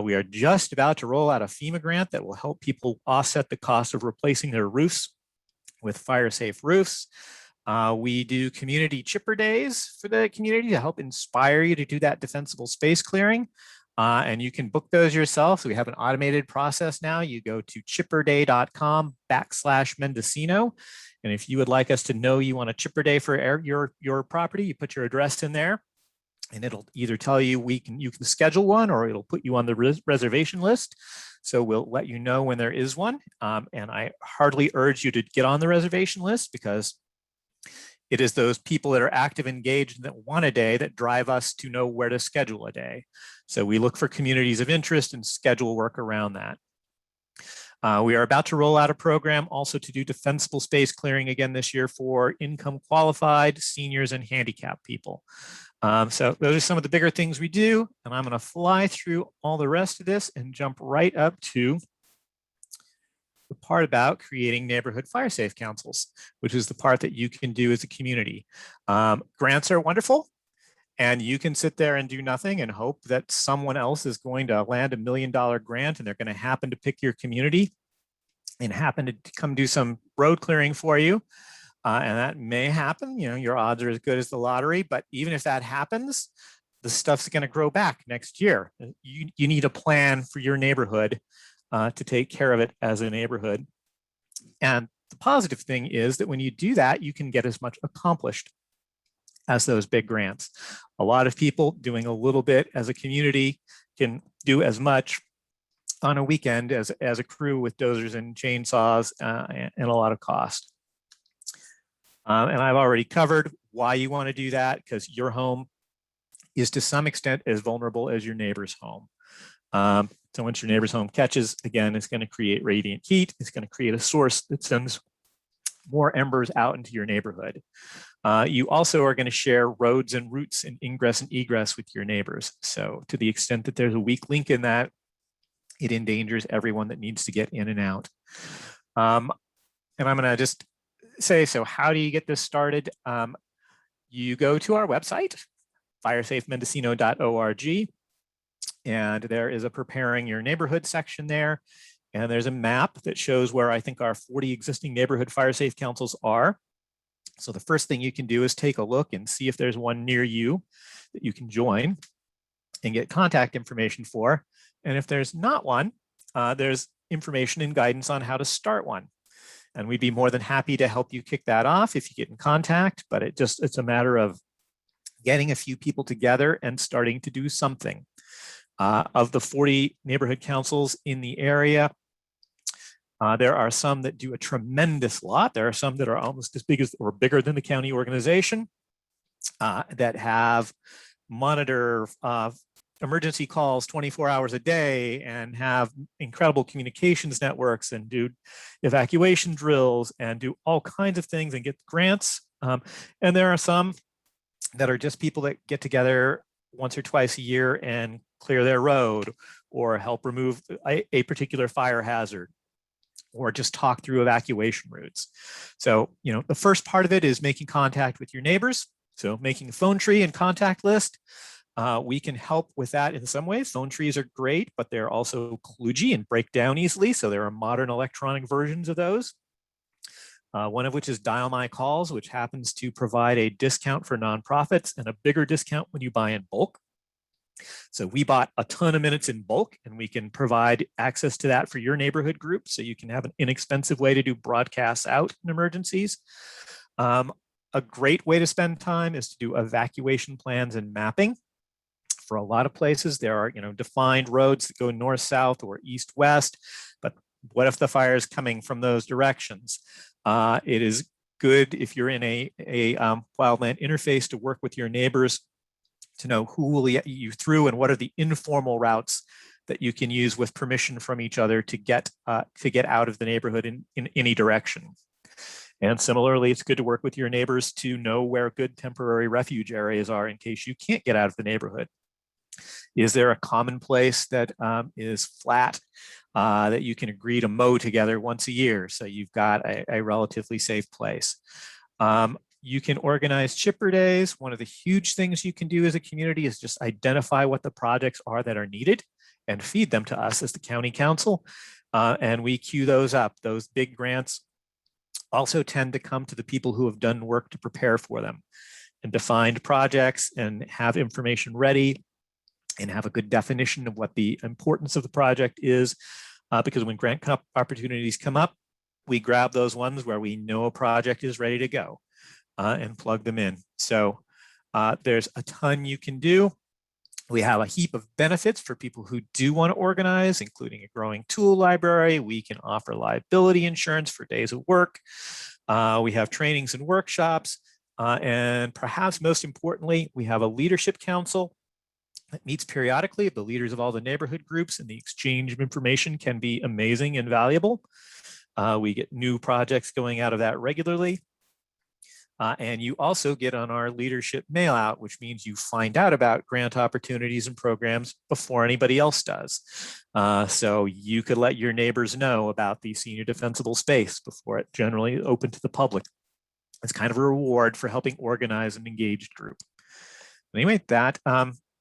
We are just about to roll out a FEMA grant that will help people offset the cost of replacing their roofs with fire safe roofs. We do community chipper days for the community to help inspire you to do that defensible space clearing. And you can book those yourself. So we have an automated process now. You go to chipperday.com/Mendocino. And if you would like us to know you want a chipper day for your property, you put your address in there and it'll either tell you you can schedule one, or it'll put you on the reservation list. So we'll let you know when there is one. And I heartily urge you to get on the reservation list, because it is those people that are active, engaged, that want a day that drive us to know where to schedule a day. So we look for communities of interest and schedule work around that. We are about to roll out a program also to do defensible space clearing again this year for income qualified seniors and handicapped people. So those are some of the bigger things we do. And I'm going to fly through all the rest of this and jump right up to the part about creating neighborhood fire safe councils, which is the part that you can do as a community. Grants are wonderful, and you can sit there and do nothing and hope that someone else is going to land $1 million grant and they're going to happen to pick your community and happen to come do some road clearing for you. And that may happen, you know, your odds are as good as the lottery, but even if that happens, the stuff's going to grow back next year. You need a plan for your neighborhood to take care of it as a neighborhood. And the positive thing is that when you do that, you can get as much accomplished as those big grants. A lot of people doing a little bit as a community can do as much on a weekend as a crew with dozers and chainsaws and a lot of cost. And I've already covered why you want to do that, because your home is to some extent as vulnerable as your neighbor's home. So once your neighbor's home catches, again, it's going to create radiant heat. It's going to create a source that sends more embers out into your neighborhood. You also are going to share roads and routes and ingress and egress with your neighbors. So to the extent that there's a weak link in that, it endangers everyone that needs to get in and out. And I'm going to just say, so how do you get this started? You go to our website, firesafemendocino.org. And there is a preparing your neighborhood section there. And there's a map that shows where I think our 40 existing neighborhood fire safe councils are. So the first thing you can do is take a look and see if there's one near you that you can join and get contact information for. And if there's not one, there's information and guidance on how to start one. And we'd be more than happy to help you kick that off if you get in contact, but it's a matter of getting a few people together and starting to do something. Of the 40 neighborhood councils in the area, there are some that do a tremendous lot. There are some that are almost as big as or bigger than the county organization that have monitor emergency calls 24 hours a day and have incredible communications networks and do evacuation drills and do all kinds of things and get grants. And there are some that are just people that get together once or twice a year and clear their road or help remove a particular fire hazard or just talk through evacuation routes. So, you know, the first part of it is making contact with your neighbors. So making a phone tree and contact list. We can help with that in some ways. Phone trees are great, but they're also kludgy and break down easily. So there are modern electronic versions of those. One of which is Dial My Calls, which happens to provide a discount for nonprofits and a bigger discount when you buy in bulk. So we bought a ton of minutes in bulk, and we can provide access to that for your neighborhood group so you can have an inexpensive way to do broadcasts out in emergencies. A great way to spend time is to do evacuation plans and mapping. For a lot of places, there are defined roads that go north, south, or east, west. But what if the fire is coming from those directions? It is good if you're in a wildland interface to work with your neighbors to know who will let you through and what are the informal routes that you can use with permission from each other to get out of the neighborhood in any direction. And similarly, it's good to work with your neighbors to know where good temporary refuge areas are in case you can't get out of the neighborhood. Is there a common place that is flat that you can agree to mow together once a year, so you've got a relatively safe place? You can organize chipper days. One of the huge things you can do as a community is just identify what the projects are that are needed and feed them to us as the county council. And we queue those up. Those big grants also tend to come to the people who have done work to prepare for them and defined projects and have information ready and have a good definition of what the importance of the project is. Because when grant opportunities come up, we grab those ones where we know a project is ready to go and plug them in. So there's a ton you can do. We have a heap of benefits for people who do want to organize, including a growing tool library. We can offer liability insurance for days of work. We have trainings and workshops. And perhaps most importantly, we have a leadership council that meets periodically. The leaders of all the neighborhood groups, and the exchange of information can be amazing and valuable. We get new projects going out of that regularly. And you also get on our leadership mail out, which means you find out about grant opportunities and programs before anybody else does. So you could let your neighbors know about the senior defensible space before it generally open to the public. It's kind of a reward for helping organize an engaged group. Anyway, that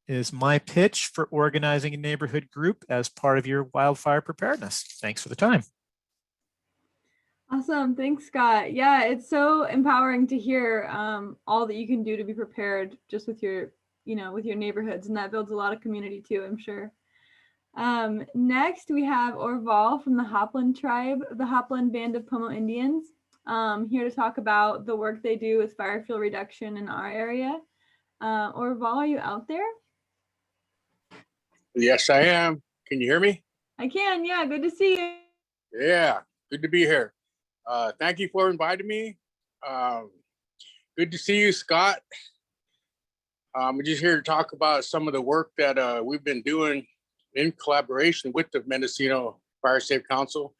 is my pitch for organizing a neighborhood group as part of your wildfire preparedness. Thanks for the time. Awesome. Thanks, Scott. Yeah, it's so empowering to hear all that you can do to be prepared just with your, with your neighborhoods. And that builds a lot of community too, I'm sure. Next, we have Orval from the Hopland tribe, the Hopland Band of Pomo Indians, here to talk about the work they do with fire fuel reduction in our area. Orval, are you out there? Yes, I am. Can you hear me? I can. Yeah, good to see you. Yeah, good to be here. Thank you for inviting me. Good to see you, Scott. I'm just here to talk about some of the work that we've been doing in collaboration with the Mendocino Fire Safe Council.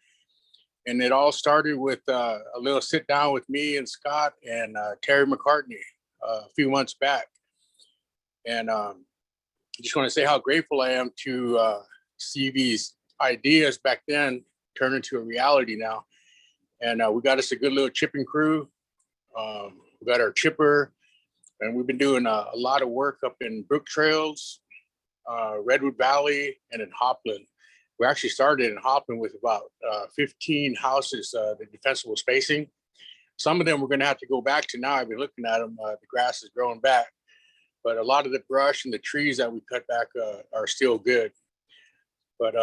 And it all started with a little sit down with me and Scott and Terry McCartney a few months back. And I just want to say how grateful I am to see these ideas back then turn into a reality now. And we got us a good little chipping crew. We got our chipper, and we've been doing a lot of work up in Brook Trails, Redwood Valley, and in Hopland. We actually started in Hopland with about 15 houses, the defensible spacing. Some of them we're going to have to go back to now. I've been looking at them. The grass is growing back, but a lot of the brush and the trees that we cut back are still good. But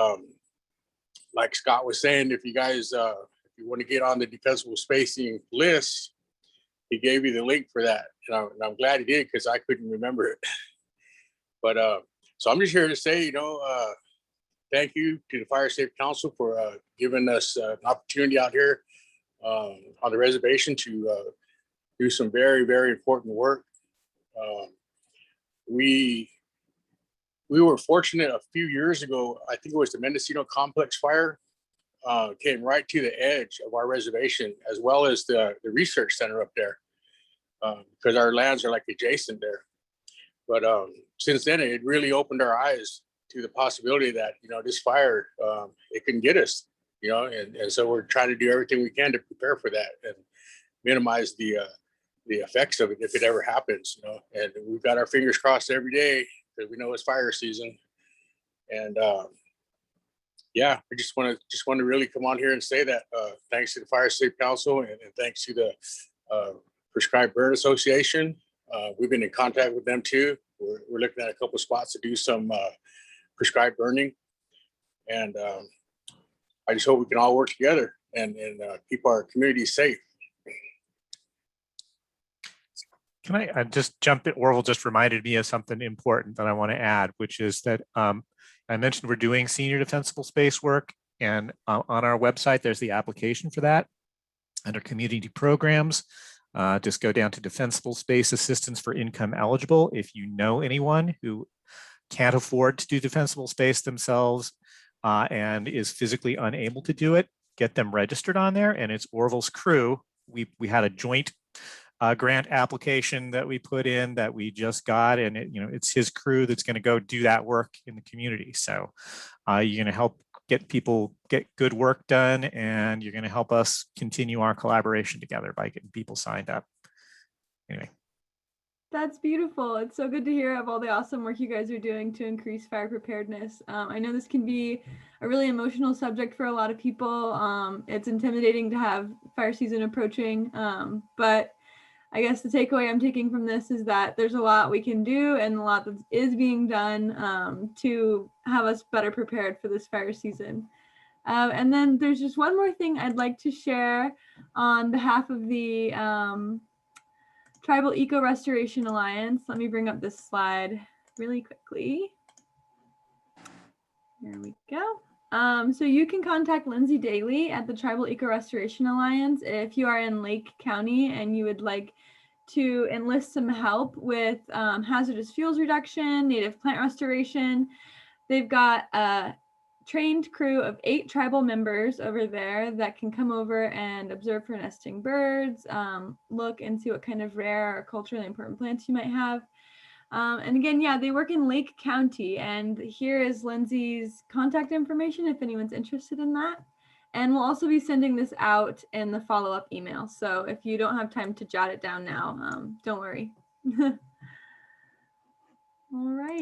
like Scott was saying, if you guys, if you want to get on the defensible spacing list, he gave you the link for that. And I'm glad he did, because I couldn't remember it. But so I'm just here to say, thank you to the Fire Safe Council for giving us an opportunity out here on the reservation to do some very, very important work. We were fortunate a few years ago, I think it was the Mendocino Complex fire, came right to the edge of our reservation, as well as the research center up there, because our lands are like adjacent there. But since then, it really opened our eyes to the possibility that, this fire, it can get us, and so we're trying to do everything we can to prepare for that and minimize the effects of it if it ever happens, and we've got our fingers crossed every day because we know it's fire season. And yeah, I just want to really come on here and say that thanks to the Fire Safe Council and thanks to the Prescribed Burn Association. We've been in contact with them too. We're looking at a couple of spots to do some prescribed burning. And I just hope we can all work together and keep our community safe. Can I just jump in? Orville just reminded me of something important that I want to add, which is that I mentioned we're doing senior defensible space work, and on our website, there's the application for that. Under community programs, just go down to defensible space assistance for income eligible. If you know anyone who can't afford to do defensible space themselves and is physically unable to do it, get them registered on there. And it's Orville's crew. We had a joint grant application that we put in that we just got, and it's his crew that's going to go do that work in the community. So you're going to help get good work done, and you're going to help us continue our collaboration together by getting people signed up. Anyway. That's beautiful. It's so good to hear of all the awesome work you guys are doing to increase fire preparedness. I know this can be a really emotional subject for a lot of people. It's intimidating to have fire season approaching, but I guess the takeaway I'm taking from this is that there's a lot we can do and a lot that is being done to have us better prepared for this fire season. And then there's just one more thing I'd like to share on behalf of the Tribal Eco Restoration Alliance. Let me bring up this slide really quickly. There we go. So you can contact Lindsay Daly at the Tribal Eco Restoration Alliance if you are in Lake County and you would like to enlist some help with hazardous fuels reduction, native plant restoration. They've got a trained crew of 8 tribal members over there that can come over and observe for nesting birds, look and see what kind of rare or culturally important plants you might have. And again, yeah, they work in Lake County, and here is Lindsay's contact information if anyone's interested in that. And we'll also be sending this out in the follow-up email. So if you don't have time to jot it down now, don't worry. All right.